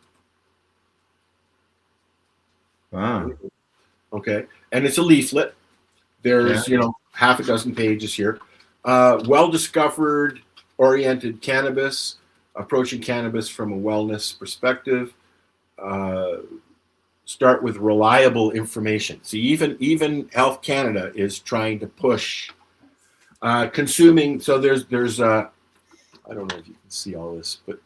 Wow.
Okay, and it's a leaflet. There's half a dozen pages here. Well-discovered, oriented cannabis, approaching cannabis from a wellness perspective. Start with reliable information. See, even Health Canada is trying to push consuming. So there's I don't know if you can see all this, but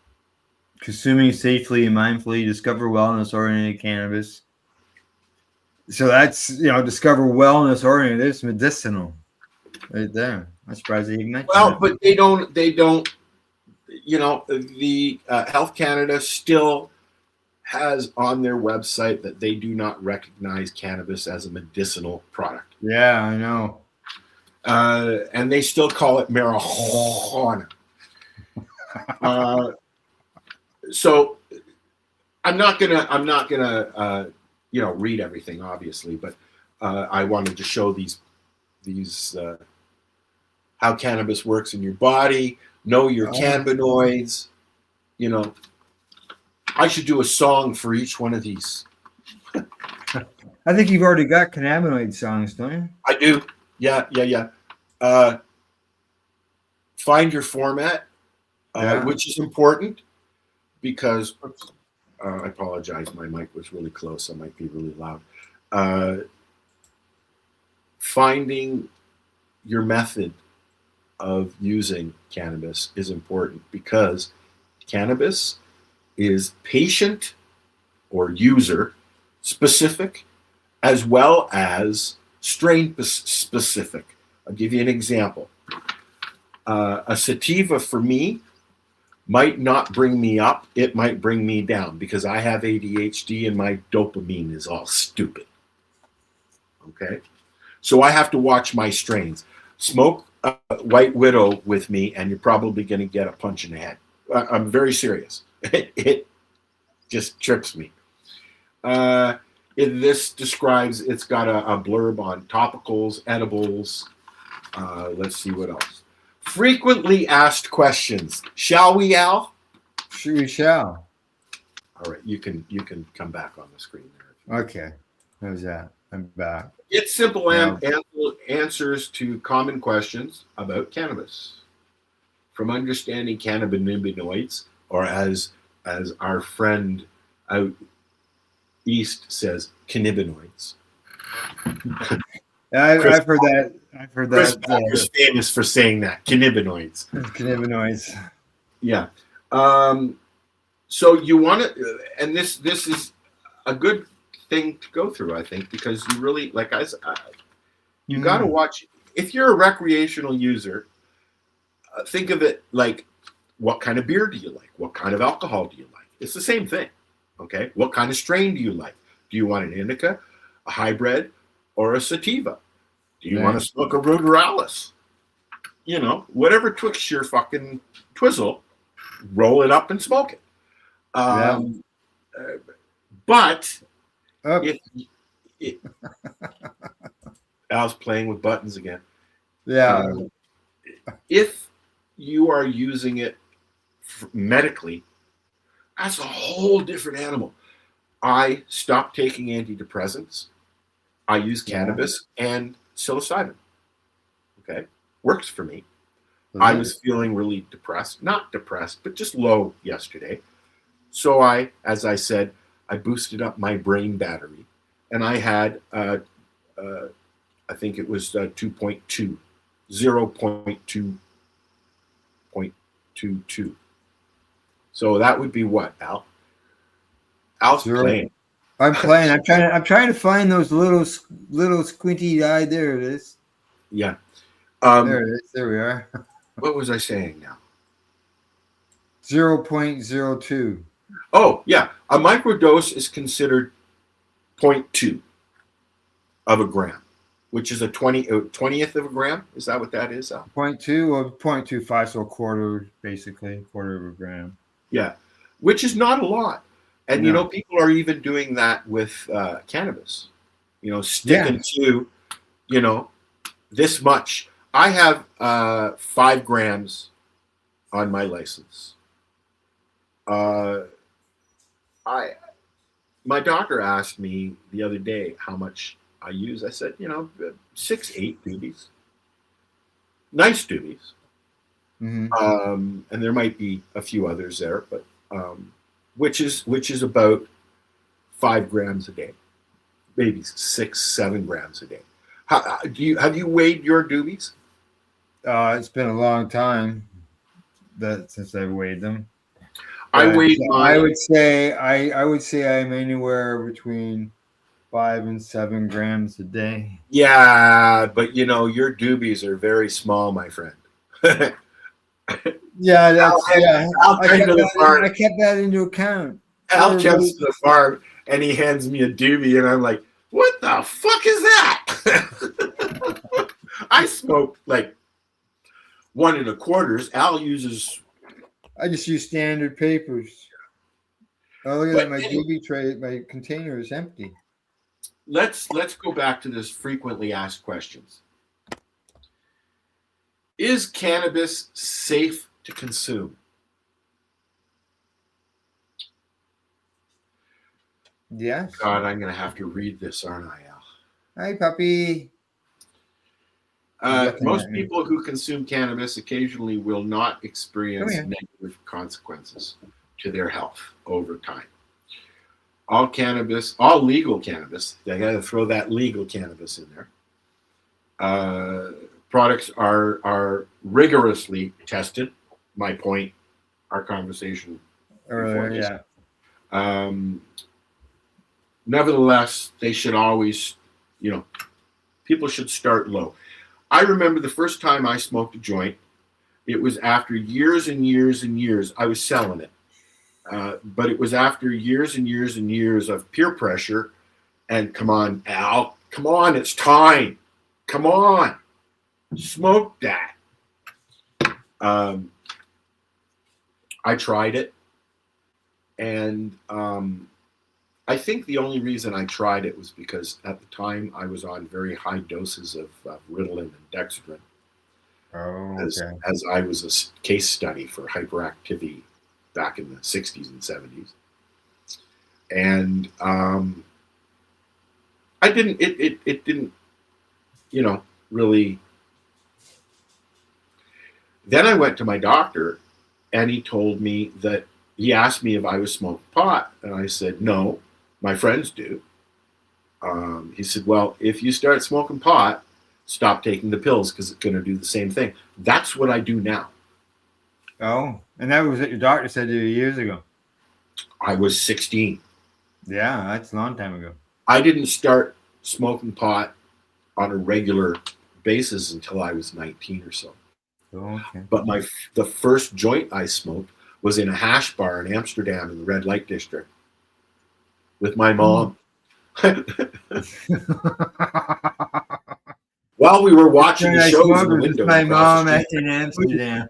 consuming safely and mindfully, discover wellness-oriented cannabis. So that's discover wellness-oriented. It's medicinal, right there. I'm surprised they even mentioned that.
But they don't. The Health Canada still has on their website that they do not recognize cannabis as a medicinal product.
Yeah, I know.
And they still call it marijuana. So I'm not gonna read everything, obviously, but I wanted to show these how cannabis works in your body. Know your cannabinoids. I should do a song for each one of these.
I think you've already got cannabinoid songs, don't you?
I do. Yeah. Find your format, which is important because I apologize. My mic was really close. I might be really loud. Finding your method of using cannabis is important because cannabis is patient or user specific as well as strain specific. I'll give you an example. A sativa for me might not bring me up, it might bring me down because I have ADHD and my dopamine is all stupid. Okay? So I have to watch my strains. Smoke White Widow with me and you're probably going to get a punch in the head. I'm very serious. It just trips me. This describes, it's got a blurb on topicals, edibles. Let's see what else. Frequently asked questions. Shall we, Al?
Sure, we shall.
All right, you can come back on the screen there.
Okay, how's that? I'm back.
It's simple answers to common questions about cannabis. From understanding cannabinoids, or as our friend out east says, cannabinoids.
I've heard that. I've heard
Chris
that.
is famous for saying that, cannabinoids.
Cannabinoids.
Yeah. So you want to, and this is a good thing to go through, I think, because you really, like you got to watch. If you're a recreational user, think of it like, what kind of beer do you like? What kind of alcohol do you like? It's the same thing. Okay. What kind of strain do you like? Do you want an indica, a hybrid, or a sativa? Do you want to smoke a ruderalis? You know, whatever twixt your fucking twizzle, roll it up and smoke it. But Al's playing with buttons again.
Yeah.
If you are using it medically, that's a whole different animal. I stopped taking antidepressants. I use cannabis and psilocybin. Okay, works for me. I was feeling really depressed, not depressed, but just low yesterday. So as I said, I boosted up my brain battery, and I had, I think it was 0.22. So that would be what, Al? Al's playing.
I'm playing. I'm trying to find those little squinty eye. There it is.
Yeah.
There it is. There we are.
What was I saying now?
0.02.
Oh, yeah. A microdose is considered 0.2 of a gram, which is a 20th of a gram. Is that what that is, Al?
0.2 or 0.25, so quarter of a gram.
Yeah, which is not a lot. And, you know, people are even doing that with cannabis, you know, sticking to, you know, this much. I have 5 grams on my license. My doctor asked me the other day how much I use. I said, you know, 6-8 doobies. Nice doobies. Mm-hmm. And there might be a few others there, but which is about 5 grams a day, maybe 6-7 grams a day. Have you weighed your doobies?
It's been a long time since I've weighed them.
I weighed mine.
I would say I'm anywhere between 5 and 7 grams a day.
Yeah, but you know your doobies are very small, my friend.
Yeah, I
kept
that into account.
Al comes to the farm and he hands me a doobie, and I'm like, "What the fuck is that?" I smoke like 1 1/4. Al uses.
I just use standard papers. Oh, look at that! My doobie tray, my container is empty.
Let's go back to this frequently asked questions. Is cannabis safe to consume?
Yes.
God, I'm going to have to read this, aren't I, Al?
Hi, puppy.
Most people who consume cannabis occasionally will not experience negative consequences to their health over time. All legal cannabis, they got to throw that legal cannabis in there. Products are rigorously tested. My point, our conversation
earlier,
nevertheless, they should always, people should start low. I remember the first time I smoked a joint, it was after years and years and years. I was selling it. But it was after years and years and years of peer pressure. And come on, Al, come on, it's time. Come on, smoke that. I tried it. And I think the only reason I tried it was because at the time I was on very high doses of Ritalin and Dexedrine. As I was a case study for hyperactivity back in the 60s and 70s. And it didn't, really. Then I went to my doctor and he told me that he asked me if I was smoking pot. And I said, no, my friends do. He said, well, if you start smoking pot, stop taking the pills because it's going to do the same thing. That's what I do now.
Oh, and that was what your doctor said to you years ago.
I was 16.
Yeah, that's a long time ago.
I didn't start smoking pot on a regular basis until I was 19 or so.
Oh, okay.
But the first joint I smoked was in a hash bar in Amsterdam in the red light district with my mom. While we were watching the shows in the window.
My mom in Amsterdam.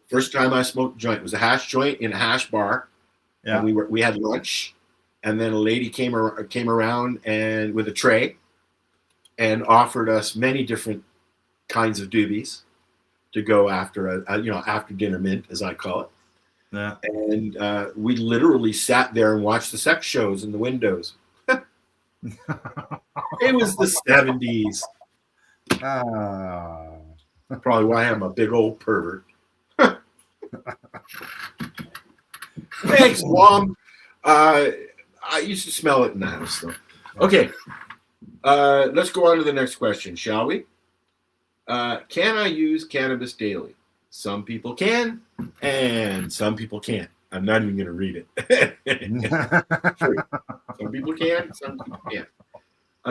First time I smoked a joint was a hash joint in a hash bar.
Yeah.
And we had lunch, and then a lady came around and with a tray and offered us many different kinds of doobies to go after after dinner mint, as I call it.
Yeah.
And we literally sat there and watched the sex shows in the windows. It was the 70s. Probably why I'm a big old pervert. Thanks, Mom. I used to smell it in the house, though. Okay. Let's go on to the next question, shall we? Can I use cannabis daily? Some people can, and some people can't. I'm not even going to read it. Some people can, some people can't.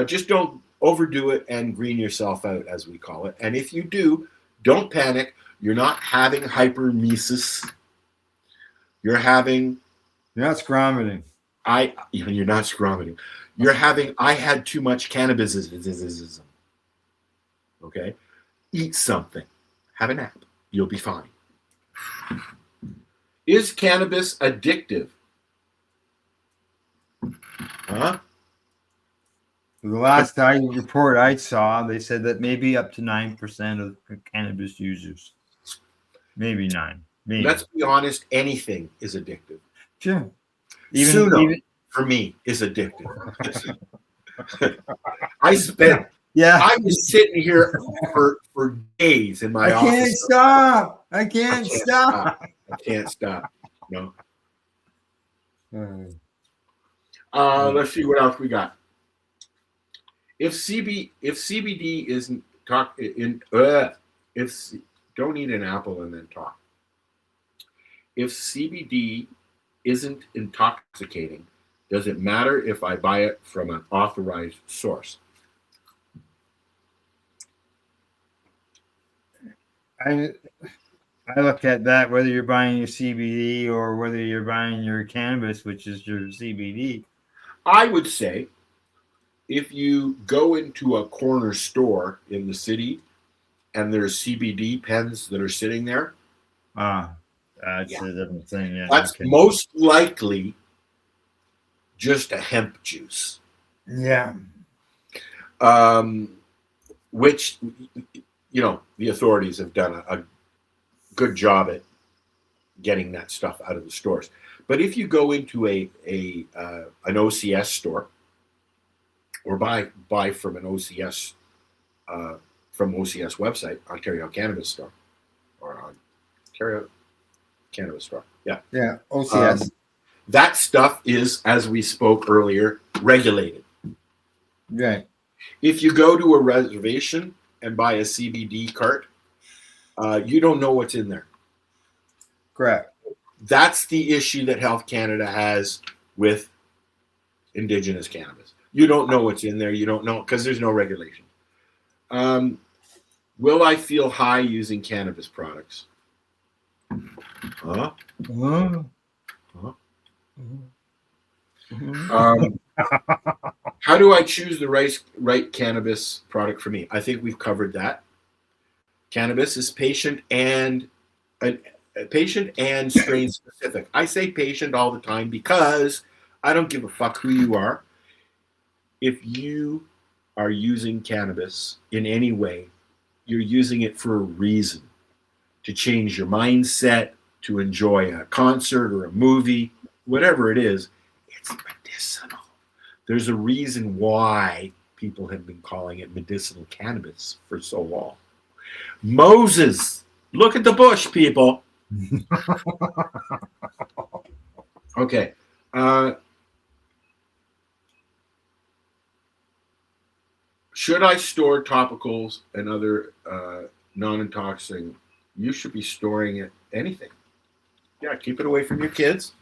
Just don't overdo it and green yourself out, as we call it. And if you do, don't panic. You're not having hypermesis. You're
not scromiting.
You're not scromiting. You're having, I had too much cannabis. Okay? Eat something. Have a nap. You'll be fine. Is cannabis addictive? Huh?
The last report I saw, they said that maybe up to 9% of cannabis users. Maybe 9. Maybe.
Let's be honest, anything is addictive.
Sure.
Even for me, is addictive. I was sitting here for days in my office.
I can't stop.
I can't stop. No. Let's see what else we got. If CBD isn't don't eat an apple and then talk. If CBD isn't intoxicating, does it matter if I buy it from an authorized source?
I look at that whether you're buying your CBD or whether you're buying your cannabis, which is your CBD.
I would say if you go into a corner store in the city and there's CBD pens that are sitting there.
That's a different thing. Yeah,
that's most likely just a hemp juice.
Yeah.
Which, the authorities have done a good job at getting that stuff out of the stores. But if you go into an OCS store or buy from an OCS from OCS website, Ontario Cannabis Store, or Ontario Cannabis Store. Yeah.
Yeah, OCS.
That stuff is, as we spoke earlier, regulated.
Right.
If you go to a reservation and buy a CBD cart, you don't know what's in there.
Correct.
That's the issue that Health Canada has with indigenous cannabis. You don't know what's in there. You don't know because there's no regulation. Will I feel high using cannabis products? Huh?
Huh?
Huh? How do I choose the right cannabis product for me? I think we've covered that. Cannabis is patient and strain specific. I say patient all the time because I don't give a fuck who you are. If you are using cannabis in any way, you're using it for a reason, to change your mindset, to enjoy a concert or a movie, whatever it is. It's medicinal. There's a reason why people have been calling it medicinal cannabis for so long. Moses, look at the bush, people. Okay. Should I store topicals and other non-intoxicating? You should be storing it. Anything. Yeah, keep it away from your kids.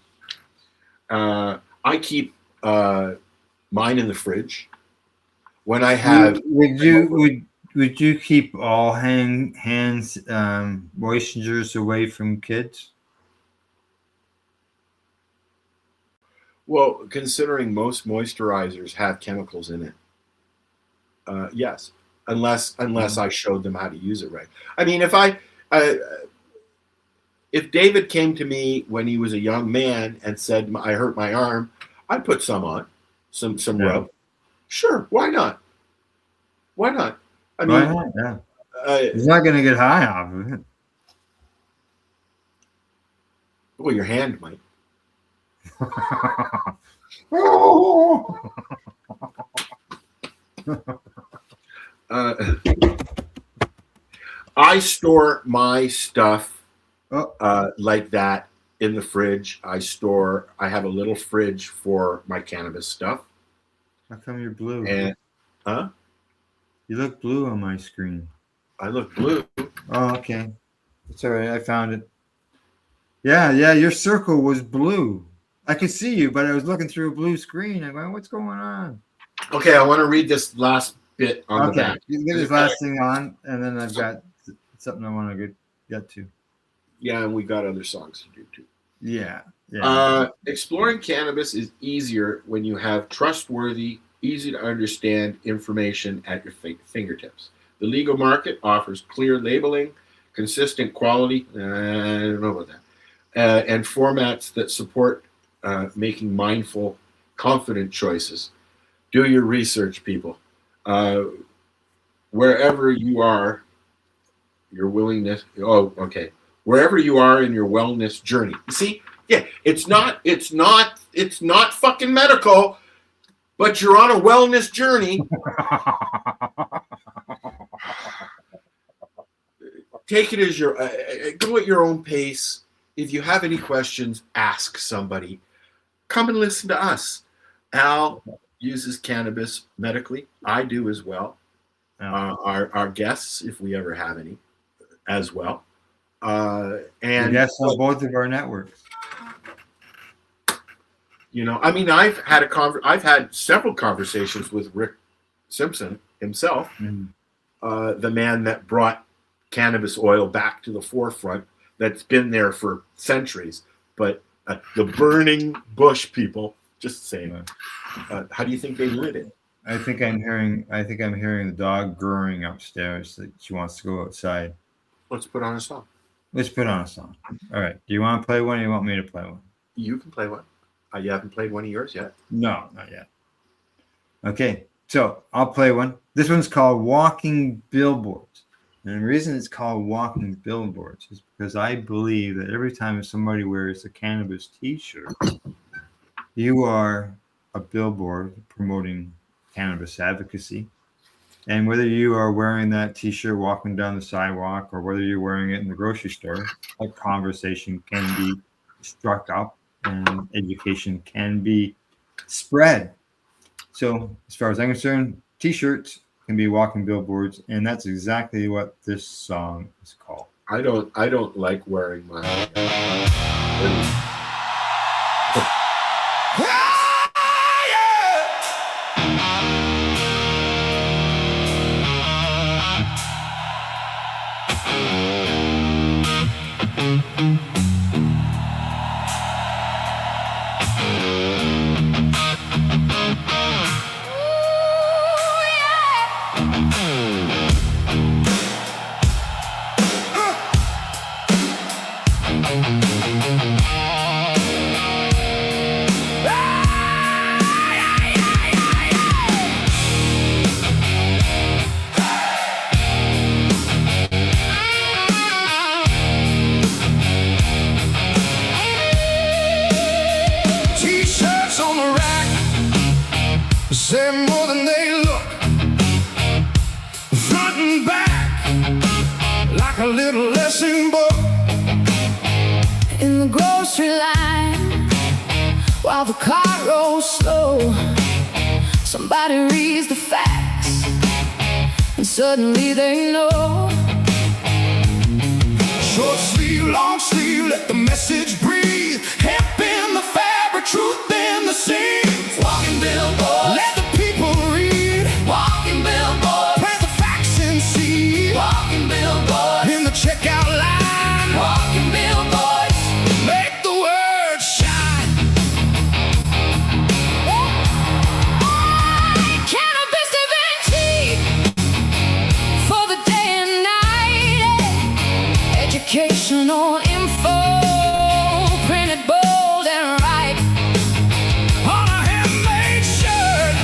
I keep mine in the fridge. When I have,
would you keep all hands moisturizers away from kids?
well, considering most moisturizers have chemicals in it, yes, unless I showed them how to use it right. I mean, if David came to me when he was a young man and said I hurt my arm, I'd put some on, some rub. Sure, why not? Why not? I mean,
why not? Yeah. He's not going to get high off of it.
Well, your hand might. I store my stuff like that in the fridge. I have a little fridge for my cannabis stuff.
How come you're blue?
And
you look blue on my screen.
I look blue.
Oh, okay. It's all right. I found it. Yeah, your circle was blue. I could see you, but I was looking through a blue screen. I'm going, what's going on?
Okay, I want to read this last bit on the back.
You can get this last thing on, and then I've got something I want to get to.
Yeah, and we got other songs to do too.
Yeah.
Exploring cannabis is easier when you have trustworthy, easy to understand information at your fingertips. The legal market offers clear labeling, consistent quality, I don't know about that, and formats that support making mindful, confident choices. Do your research, people. Wherever you are, your willingness. Oh, okay. Wherever you are in your wellness journey. You see, yeah, it's not fucking medical, but you're on a wellness journey. Take it as your go at your own pace. If you have any questions, ask somebody. Come and listen to us. Al uses cannabis medically. I do as well. Our guests, if we ever have any, as well. And
yes, on both of our networks.
You know, I mean, I've had several conversations with Rick Simpson himself, the man that brought cannabis oil back to the forefront. That's been there for centuries, but the burning bush people, just saying. How do you think they lit it?
I think I'm hearing the dog growling upstairs that she wants to go outside.
Let's put on a song.
Let's put on a song. All right. Do you want to play one or you want me to play one?
You can play one. You haven't played one of yours yet?
No, not yet. Okay. So I'll play one. This one's called Walking Billboards. And the reason it's called Walking Billboards is because I believe that every time somebody wears a cannabis t-shirt, you are a billboard promoting cannabis advocacy. And whether you are wearing that t-shirt walking down the sidewalk or whether you're wearing it in the grocery store, a conversation can be struck up and education can be spread. So as far as I'm concerned, t-shirts can be walking billboards, and that's exactly what this song is called.
I don't like wearing my
T-shirts on the rack say more than they look. Front and back, like a little lesson book.
In the grocery line, while the car rolls slow, somebody reads the facts, and suddenly they know.
Short sleeve, long sleeve, let the message breathe. Hemp in the fabric, truth in the seams.
Walking billboard,
Let the people read.
walking billboard,
Plant the facts and seed.
walking billboard,
In the checkout line,
walking billboard.
make the word shine.
Cannabis divinity for the day and night. Educational info printed bold and right.
On a handmade shirt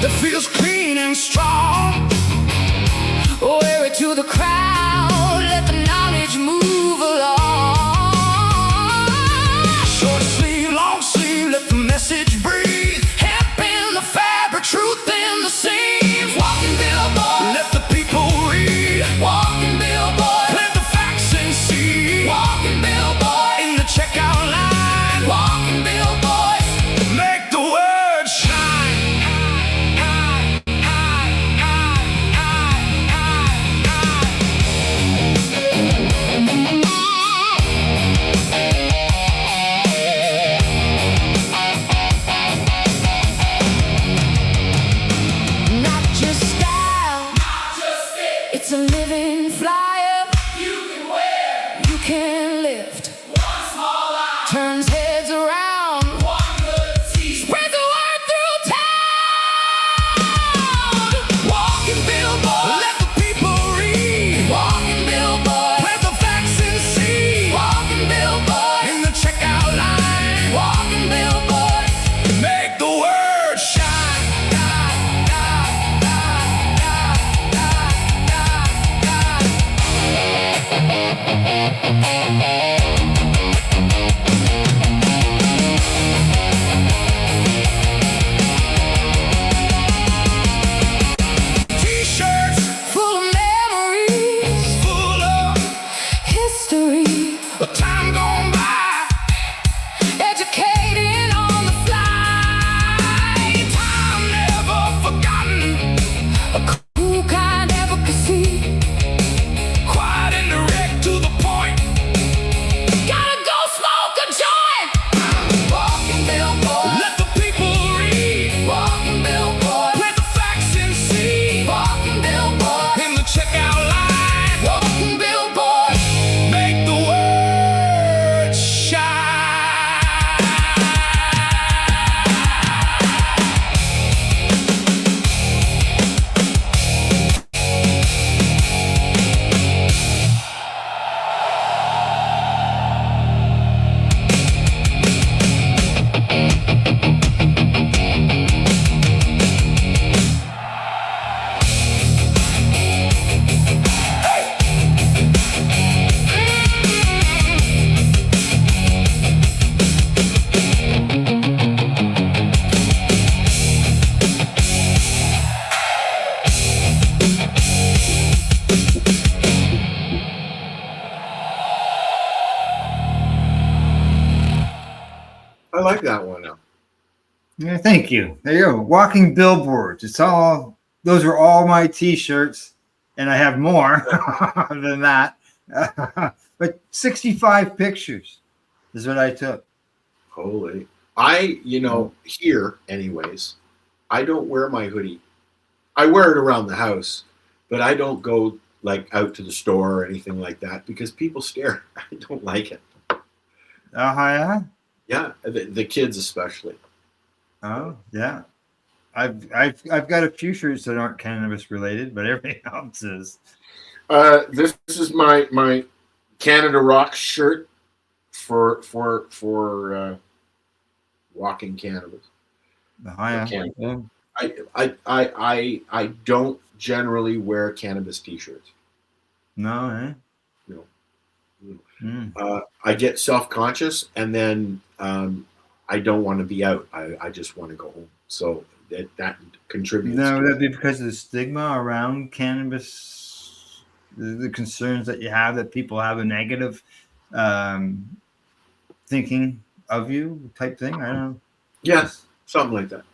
that feels clean and strong.
Wear it to the crowd, let the knowledge move along.
Short sleeve, long sleeve, let the message breathe. Hemp in the fabric, truth in the seams.
Walking billboard,
Let the people read.
walking billboard,
Plant the facts and seed.
walking billboard,
In the checkout line,
walking billboard.
make the word shine.
Not just style, it's a living flyer. You can wear, you can lift. One small eye turns heads around. One good spreads the word through town. Walking billboard,
Let the people read.
walking billboard,
Plant the facts and seed.
walking billboard,
In the checkout line,
walking billboard.
make the word shine. T-shirts
Full of memories,
full of
history,
time gone by.
educating on the fly.
Time never forgotten.
Cool kind advocacy.
Quiet and direct to the point.
Gotta go smoke a joint. Walking billboard,
Let the people read.
walking billboard,
Plant the facts and seed.
walking billboard,
In the checkout line,
walking billboard.
make the word shine.
I like that one now.
Yeah, thank you. There you go. Walking billboards. It's all. Those are all my T-shirts, and I have more than that. But 65 pictures is what I took.
Holy. Here, anyways, I don't wear my hoodie. I wear it around the house, but I don't go like out to the store or anything like that because people stare. I don't like it.
Yeah.
Yeah, the kids especially.
Oh, yeah. I've got a few shirts that aren't cannabis related, but everything else is.
This is my Canada Rock shirt for walking cannabis.
Yeah.
I don't generally wear cannabis t-shirts.
No, eh?
No.
Mm.
I get self-conscious, and then I don't want to be out. I just want to go home. So that contributes.
No, would that be because of the stigma around cannabis? The concerns that you have that people have a negative thinking of you type thing? I don't know.
Yes, something like that.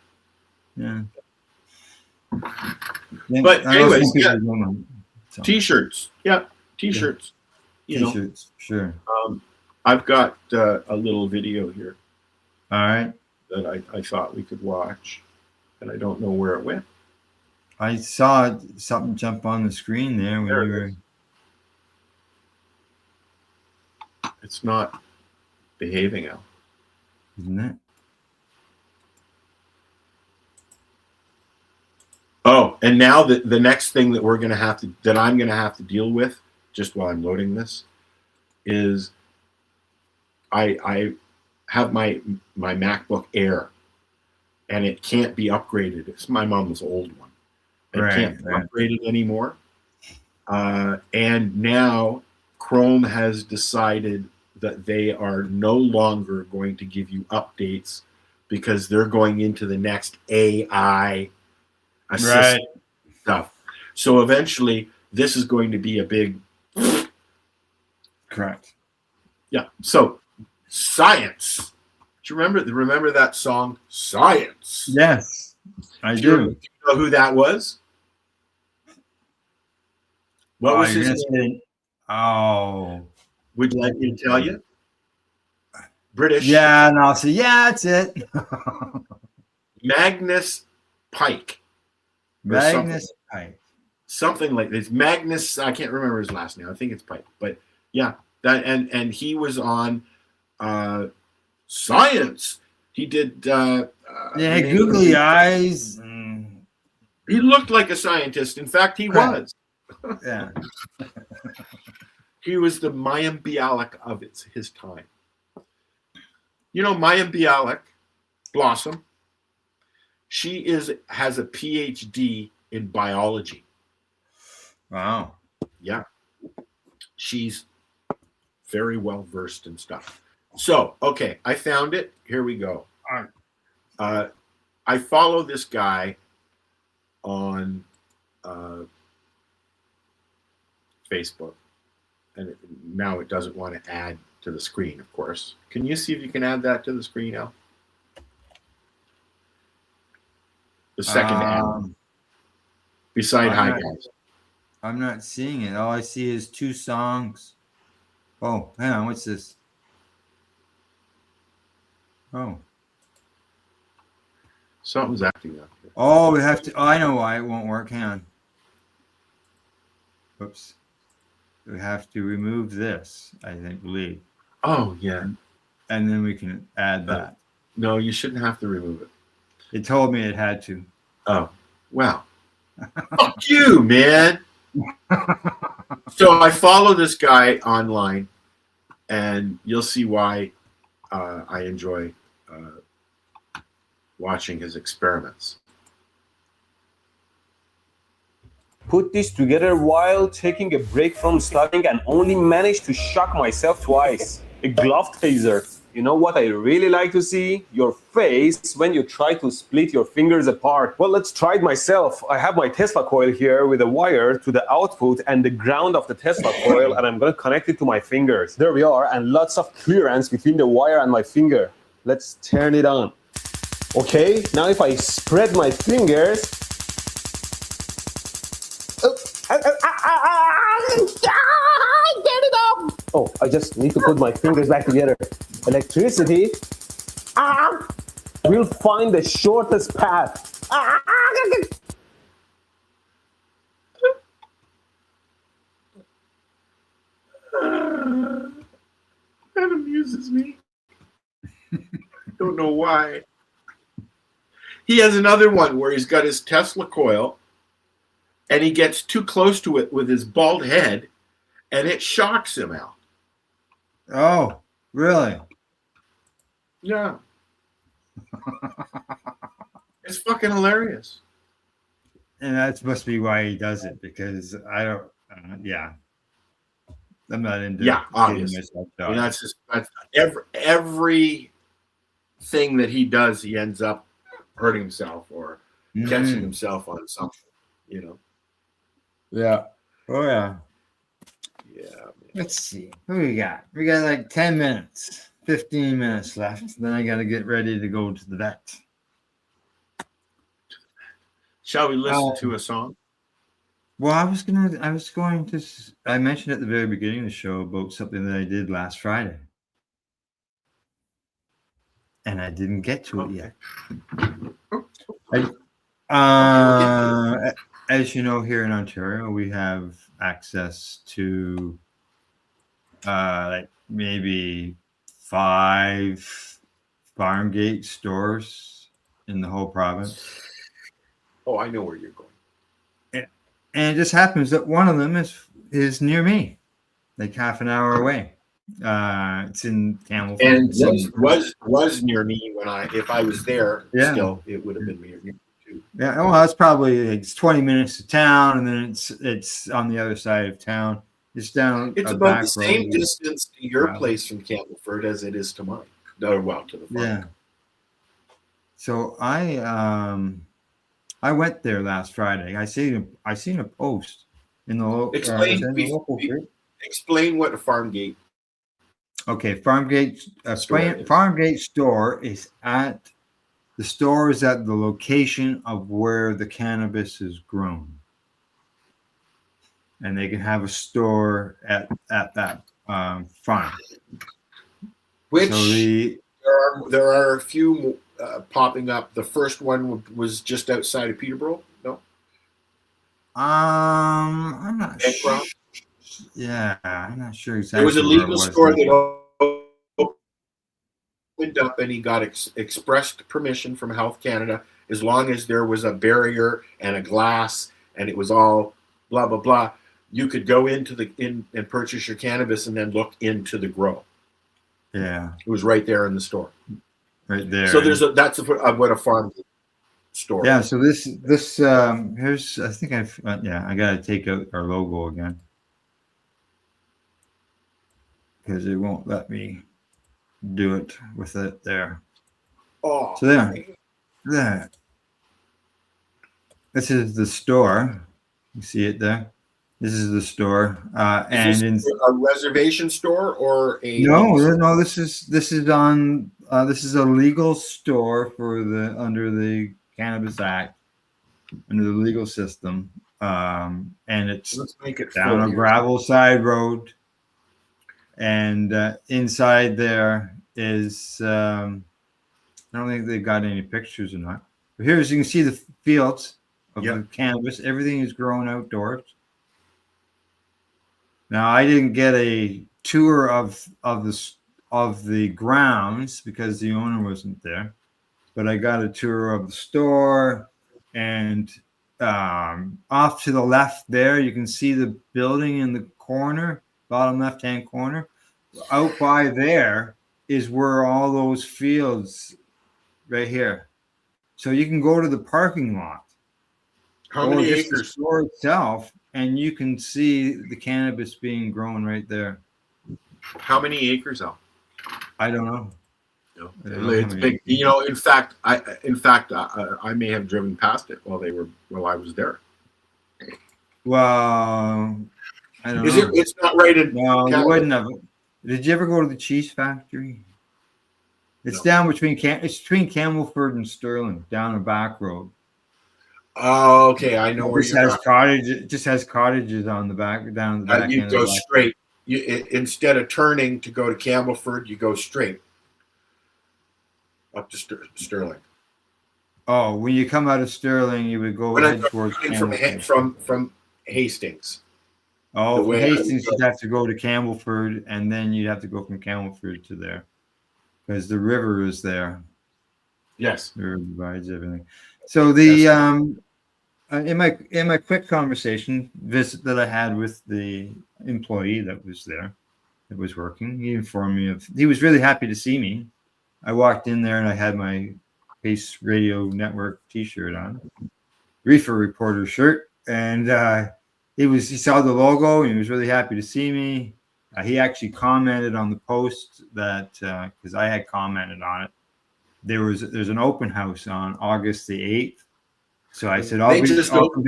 Yeah.
But anyways, yeah.
So.
T-shirts. Yeah, T-shirts.
Yeah. T-shirts, sure.
I've got a little video here.
All right.
That I thought we could watch, and I don't know where it went.
I saw something jump on the screen there when you were.
It's not behaving, Al.
Isn't it?
Oh, and now the next thing that I'm going to have to deal with, just while I'm loading this, is I have my MacBook Air, and it can't be upgraded. It's my mom's old one. It can't be upgraded anymore. And now Chrome has decided that they are no longer going to give you updates because they're going into the next AI assistant stuff. So eventually, this is going to be a big.
Correct.
Yeah. So science. Do you remember that song, Science?
Yes, I do.
Do you know who that was? What was his name? Would you like me to tell you? British.
Yeah, and I'll say, yeah, that's it.
Magnus Pike.
Magnus Pike.
Something like this. Magnus, I can't remember his last name. I think it's Pike. But yeah, that and he was on Science. He did
googly eyes.
He looked like a scientist. In fact, he was.
Yeah.
He was the Mayim Bialik of his time. You know Mayim Bialik, Blossom. She has a PhD in biology.
Wow.
Yeah. She's very well versed in stuff. So, okay, I found it. Here we go. I follow this guy on Facebook, and now it doesn't want to add to the screen, of course. Can you see if you can add that to the screen now? The second ad. Beside High Guys.
I'm not seeing it. All I see is 2 songs. Oh, hang on. What's this? Oh.
Something's acting up here.
Oh, we have to. Oh, I know why it won't work. Hang on. Oops. We have to remove this, I believe.
Oh, yeah.
And then we can add that.
No, you shouldn't have to remove it.
It told me it had to.
Oh, wow. Fuck you, man. So I follow this guy online, and you'll see why I enjoy watching his experiments.
Put this together while taking a break from studying and only managed to shock myself twice. A glove taser. You know what I really like to see? Your face when you try to split your fingers apart. Well, let's try it myself. I have my Tesla coil here with a wire to the output and the ground of the Tesla coil, and I'm going to connect it to my fingers. There we are, and lots of clearance between the wire and my finger. Let's turn it on. Okay, now if I spread my fingers... Get it off! Oh, I just need to put my fingers back together. Electricity will find the shortest path.
That amuses me. Don't know why. He has another one where he's got his Tesla coil and he gets too close to it with his bald head and it shocks him out.
Oh, really?
Yeah. It's fucking hilarious.
And that must be why he does it, because I don't, yeah. I'm not into
Obviously.
myself,
I mean, that's every thing that he does, he ends up hurting himself or catching himself on something, you know.
Yeah. Oh yeah.
Yeah. Man.
Let's see. Who we got? We got like 10 minutes, 15 minutes left. Then I got to get ready to go to the vet.
Shall we listen to a song?
Well, I mentioned at the very beginning of the show about something that I did last Friday. And I didn't get to it yet. As you know, here in Ontario, we have access to like maybe 5 farm gate stores in the whole province.
Oh, I know where you're going.
And it just happens that one of them is near me, like half an hour away. It's in Campbell.
And was near me if I was there.
Yeah.
Still, it would have been near me too.
Yeah, well, that's probably it's 20 minutes to town, and then it's on the other side of town. It's down.
It's about the same distance to your place from Campbellford as it is to mine. To the farm.
Yeah. So I went there last Friday. I seen a post in the local group.
Explain what a farm gate.
Okay, farm gate store is at the location of where the cannabis is grown, and they can have a store at that farm.
Which there are a few popping up. The first one was just outside of Peterborough. No.
I'm not sure. Yeah, I'm not sure exactly.
There was a legal store that opened up, and he got expressed permission from Health Canada as long as there was a barrier and a glass, and it was all blah blah blah. You could go into and purchase your cannabis, and then look into the grow.
Yeah,
it was right there in the store.
Right there.
So that's what a farm store.
Yeah. So this here's I think I got to take out our logo again because it won't let me do it with it there.
Oh.
So there. This is the store. You see it there. This is the store.
Is this a reservation store or a?
No. This is a legal store under the Cannabis Act, under the legal system, and it's down a gravel side road, and inside there is I don't think they've got any pictures or not. But here, as you can see, the fields of the cannabis. Everything is grown outdoors. Now, I didn't get a tour of the grounds because the owner wasn't there, but I got a tour of the store, and off to the left there, you can see the building in the corner, bottom left-hand corner. Out by there is where all those fields right here. So you can go to the parking lot.
How many acres?
The store itself, and you can see the cannabis being grown right there.
How many acres, Al?
I don't know.
No, it's big. You know, in fact, I may have driven past it while I was there.
Well, I don't know.
It's not right in.
No, you wouldn't have. Did you ever go to the cheese factory? It's down between Campbellford and Sterling, down a back road.
Oh, okay. I know where
you're It just has cottages on the back, down the back.
You go straight. Instead of turning to go to Campbellford, you go straight up to Sterling.
Oh, when you come out of Sterling, you would go head towards
from Hastings.
Oh,
The
from
way I would
Hastings,
go.
you'd have to go to Campbellford, and then you'd have to go from Campbellford to there, because the river is there.
Yes.
The river divides everything. So in my quick conversation visit that I had with the employee that was there, that was working, he informed me he was really happy to see me. I walked in there and I had my Pace Radio Network T-shirt on, Reefer Reporter shirt, and he saw the logo and he was really happy to see me. He actually commented on the post that because I had commented on it. There's an open house on August the 8th. So I said, I'll come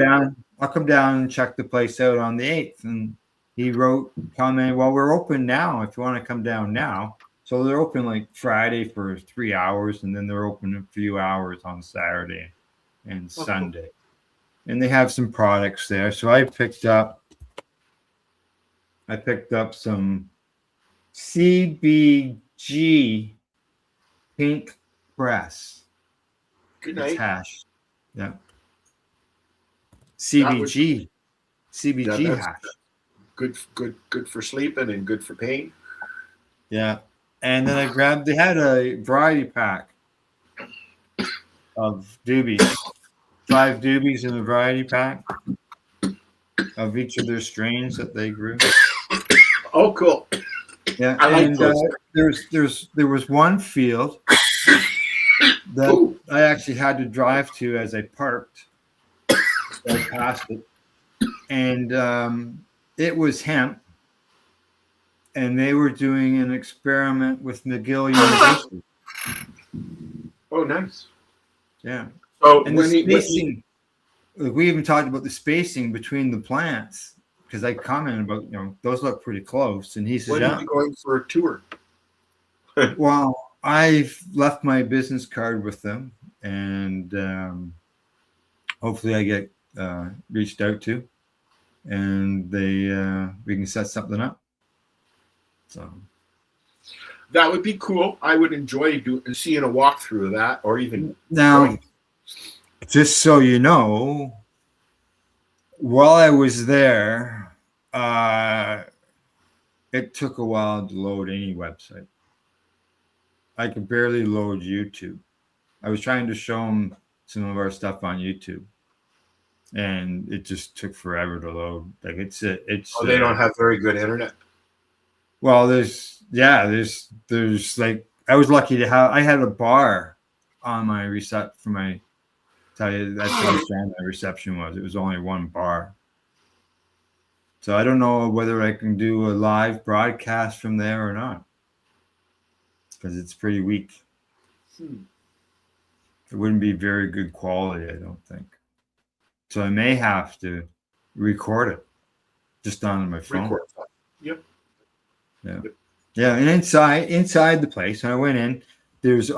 down and check the place out on the 8th. And he commented, well, we're open now if you want to come down now. So they're open like Friday for 3 hours, and then they're open a few hours on Saturday and Sunday. And they have some products there. So I picked up some CBG pink press.
Good
It's
night.
hash. Yeah. CBG
that's
hash.
Good for sleeping and good for pain.
Yeah. And then they had a variety pack of doobies. 5 doobies in a variety pack of each of their strains that they grew.
Oh, cool.
Yeah.
I like those.
There was one field that I actually had to drive to as I parked. I passed it. And it was hemp. And they were doing an experiment with McGill University.
Oh, nice.
Yeah.
So
And the spacing, we even talked about the spacing between the plants, because I commented about, those look pretty close. And he said,
when are you going for a tour?
Well, I've left my business card with them, and hopefully I get reached out to, and we can set something up. So
that would be cool. I would enjoy seeing a walkthrough of that, or even
now. Just so you know, while I was there, it took a while to load any website. I could barely load YouTube. I was trying to show them some of our stuff on YouTube, and it just took forever to load. Like it's
they don't have very good internet.
Well, there's like, I was lucky to I had a bar on my reset for my. Tell you that's how strong my reception was. It was only one bar. So I don't know whether I can do a live broadcast from there or not, because it's pretty weak. It wouldn't be very good quality, I don't think. So I may have to record it just on my phone.
Yep.
Yeah. Yeah, and inside the place, when I went in, there's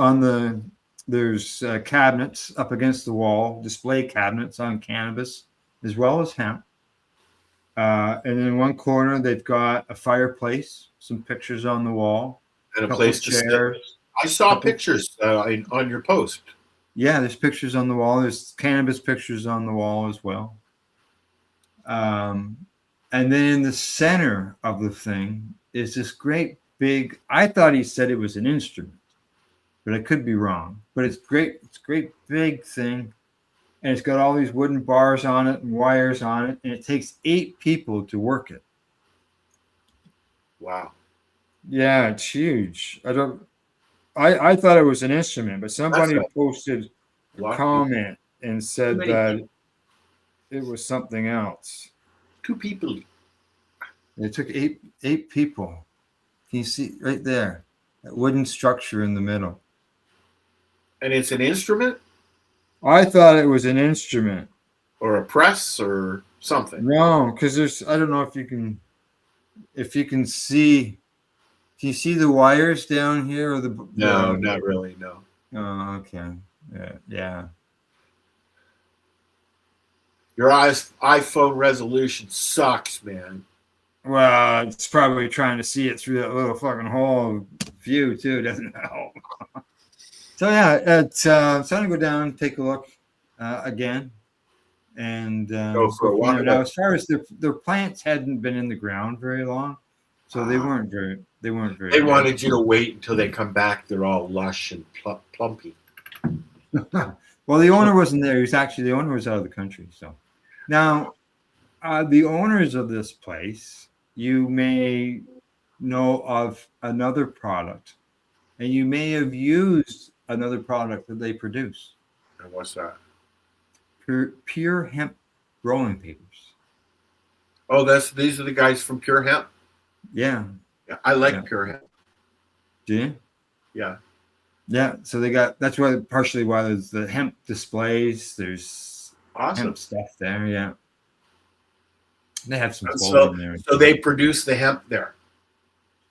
cabinets up against the wall, display cabinets on cannabis as well as hemp. And in one corner, they've got a fireplace, some pictures on the wall,
and a place to sit. I saw pictures on your post.
Yeah, there's pictures on the wall. There's cannabis pictures on the wall as well. And then in the center of the thing is this great big, I thought he said it was an instrument, but I could be wrong. But it's great. It's a great big thing. And it's got all these wooden bars on it and wires on it. And it takes 8 people to work it.
Wow.
Yeah, it's huge. I thought it was an instrument, but somebody posted a comment and said that it was something else.
2 people.
It took eight people. Can you see right there? That wooden structure in the middle.
And it's an instrument?
I thought it was an instrument.
Or a press or something.
No, because I don't know if you can see. Do you see the wires down here? Or
No, not really, no.
Oh, okay. Yeah.
Your iPhone resolution sucks, man.
Well, it's probably trying to see it through that little fucking hole view too, doesn't help. So yeah, it's I'm going to go down and take a look again, And
Go for a
so,
walk.
now, as far as their plants hadn't been in the ground very long, so they weren't very. They
They wanted you to wait until they come back. They're all lush and plumpy.
Well, the owner wasn't there. The owner was out of the country. So now, the owners of this place, you may know of another product, and you may have used another product that they produce.
And what's that?
Pure hemp rolling papers.
Oh, these are the guys from Pure Hemp.
Yeah.
Yeah, I like Pure Hemp.
Do you?
Yeah.
Yeah. So that's why partially why there's the hemp displays. There's
Awesome
hemp stuff there. Yeah. They have some
so,
in there.
So they produce the hemp there.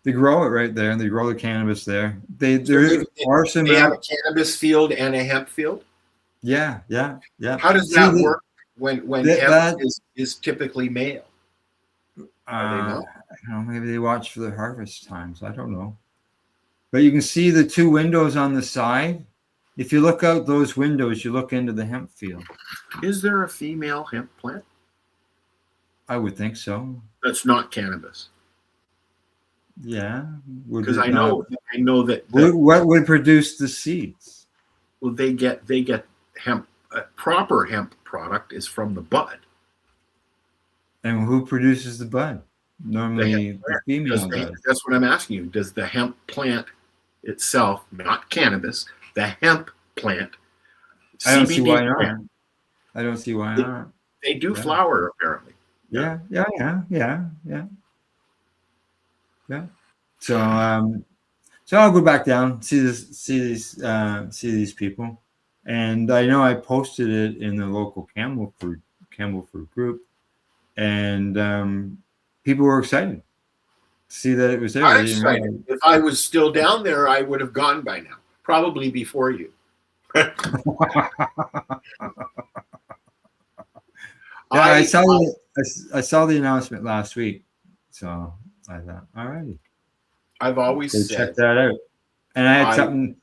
They grow it right there, and they grow the cannabis there. They are some.
They have a cannabis field and a hemp field.
Yeah.
How does that work when hemp is typically male?
I don't know. Maybe they watch for the harvest times. I don't know. But you can see the two windows on the side. If you look out those windows, you look into the hemp field.
Is there a female hemp plant?
I would think so.
That's not cannabis.
Yeah.
Because I know that.
What would produce the seeds?
Well, they get hemp. Proper hemp product is from the bud.
And who produces the bud? Normally, the female does.
That's what I'm asking you. Does the hemp plant itself, not cannabis, the hemp plant,
I don't see why not.
plant,
I don't see why not.
They do flower, apparently.
Yeah. So I'll go back down, see these people, and I know I posted it in the local camel fruit group, and people were excited to see that it was there.
I'm excited. If I was still down there, I would have gone by now, probably before you.
I saw the announcement last week, so I thought, all righty.
I've always said,
check that out, and I had something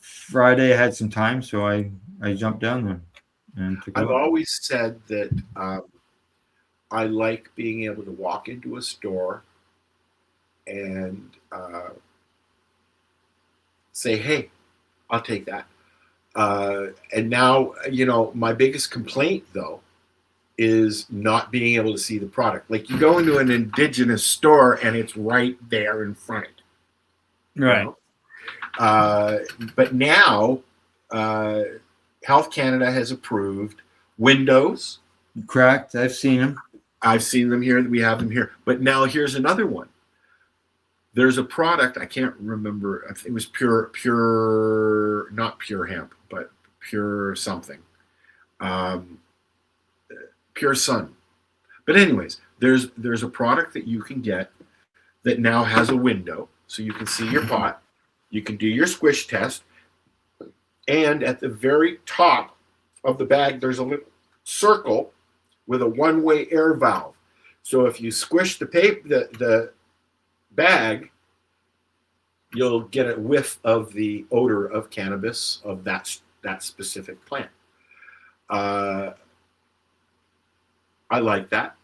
Friday. I had some time, so I jumped down there and took.
I've always said that I like being able to walk into a store and say, "Hey, I'll take that." And now, my biggest complaint though is not being able to see the product. Like you go into an indigenous store and it's right there in front.
Right.
But now Health Canada has approved windows.
Correct. I've seen them.
I've seen them here. We have them here. But now here's another one. There's a product, I can't remember. I think it was pure, not pure hemp, but pure something. Pure sun. But anyways, there's a product that you can get that now has a window, so you can see your pot. You can do your squish test, and at the very top of the bag, there's a little circle with a one-way air valve. So if you squish the bag, you'll get a whiff of the odor of cannabis of that specific plant. I like that.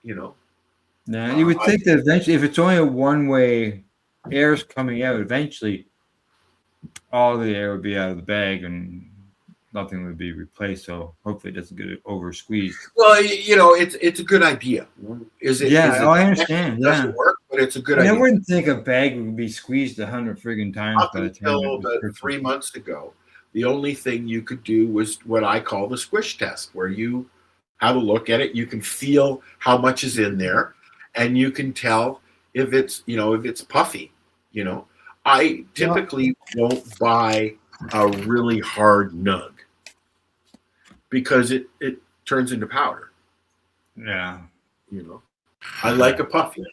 Now you would think that eventually, if it's only a one-way, air's coming out. Eventually, all the air would be out of the bag and nothing would be replaced. So hopefully, it doesn't get over squeezed.
Well, it's a good idea. Is it?
Yeah,
is it,
I understand.
It doesn't work, but it's a good
I
idea.
wouldn't think a bag would be squeezed 100 friggin' times
Up
by the time.
until about 3 months ago, the only thing you could do was what I call the squish test, where you have a look at it. You can feel how much is in there, and you can tell if it's puffy. I typically won't buy a really hard nug because it turns into powder.
Yeah.
I like a puffy.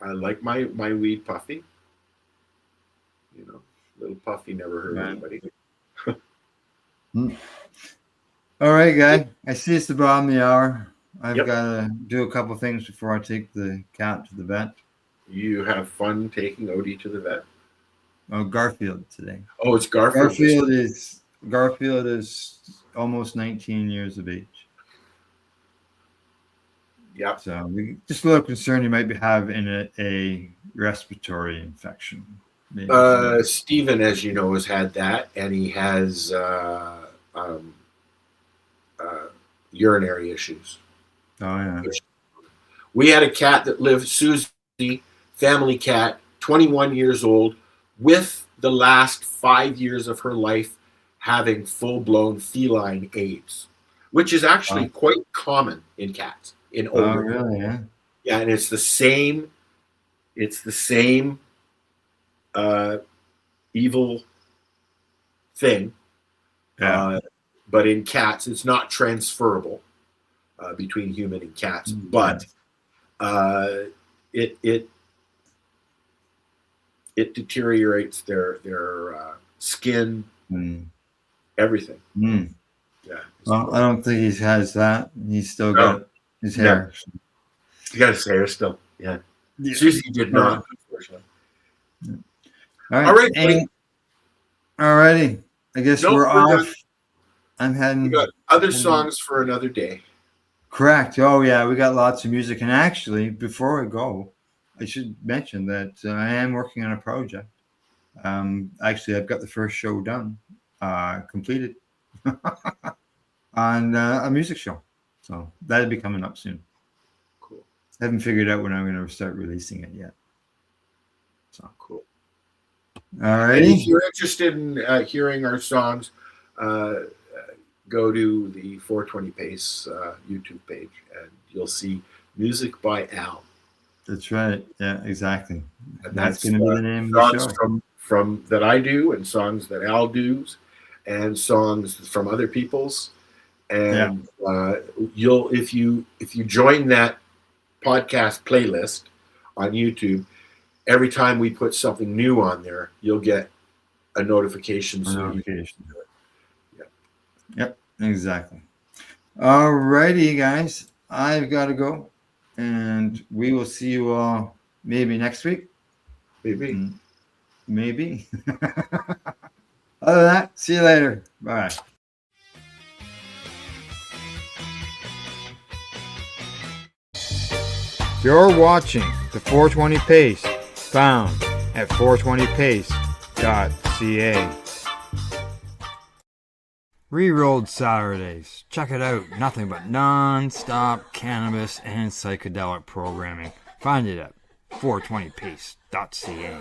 I like my weed puffy. Little puffy never hurt anybody.
All right, guy. I see it's the bottom of the hour. I've got to do a couple things before I take the cat to the vet.
You have fun taking Odie to the vet?
Oh, Garfield today.
Oh, it's Garfield.
Garfield is Garfield is almost 19 years of age.
Yep.
So we just a little concerned he might be having a respiratory infection. Maybe.
Stephen, as you know, has had that, and he has urinary issues.
Oh yeah.
We had a cat that lived, Susie, family cat, 21 years old, with the last 5 years of her life having full-blown feline AIDS, which is actually quite common in cats. In older,
really? Yeah.
Yeah, and it's the same. It's the same evil thing.
Yeah.
But in cats, it's not transferable between human and cats. But it deteriorates their skin, everything. Yeah.
Well, I don't think he has that. He's still got his hair.
You got his hair still. Yeah. Susie did not, unfortunately.
All right. Alrighty. I guess we're off.
Done.
I'm heading.
We got other songs for another day.
Correct. Oh yeah, we got lots of music. And actually, before I go, I should mention that I am working on a project. Actually, I've got the first show done, completed on a music show. So that'll be coming up soon.
Cool.
I haven't figured out when I'm going to start releasing it yet. So
cool.
All right.
If you're interested in hearing our songs, go to the 420 Pace YouTube page, and you'll see Music by Al.
That's right. Yeah, exactly.
And
that's going to be the name of the show.
From that I do, and songs that Al does, and songs from other people's. And you'll if you join that podcast playlist on YouTube, every time we put something new on there, you'll get a notification.
Yep, exactly. All righty, guys. I've got to go, and we will see you all maybe next week. Maybe. Other than that, see you later. Bye. You're watching the 420 Pace, found at 420pace.ca. Rerolled Saturdays. Check it out. Nothing but non-stop cannabis and psychedelic programming. Find it at 420pace.ca.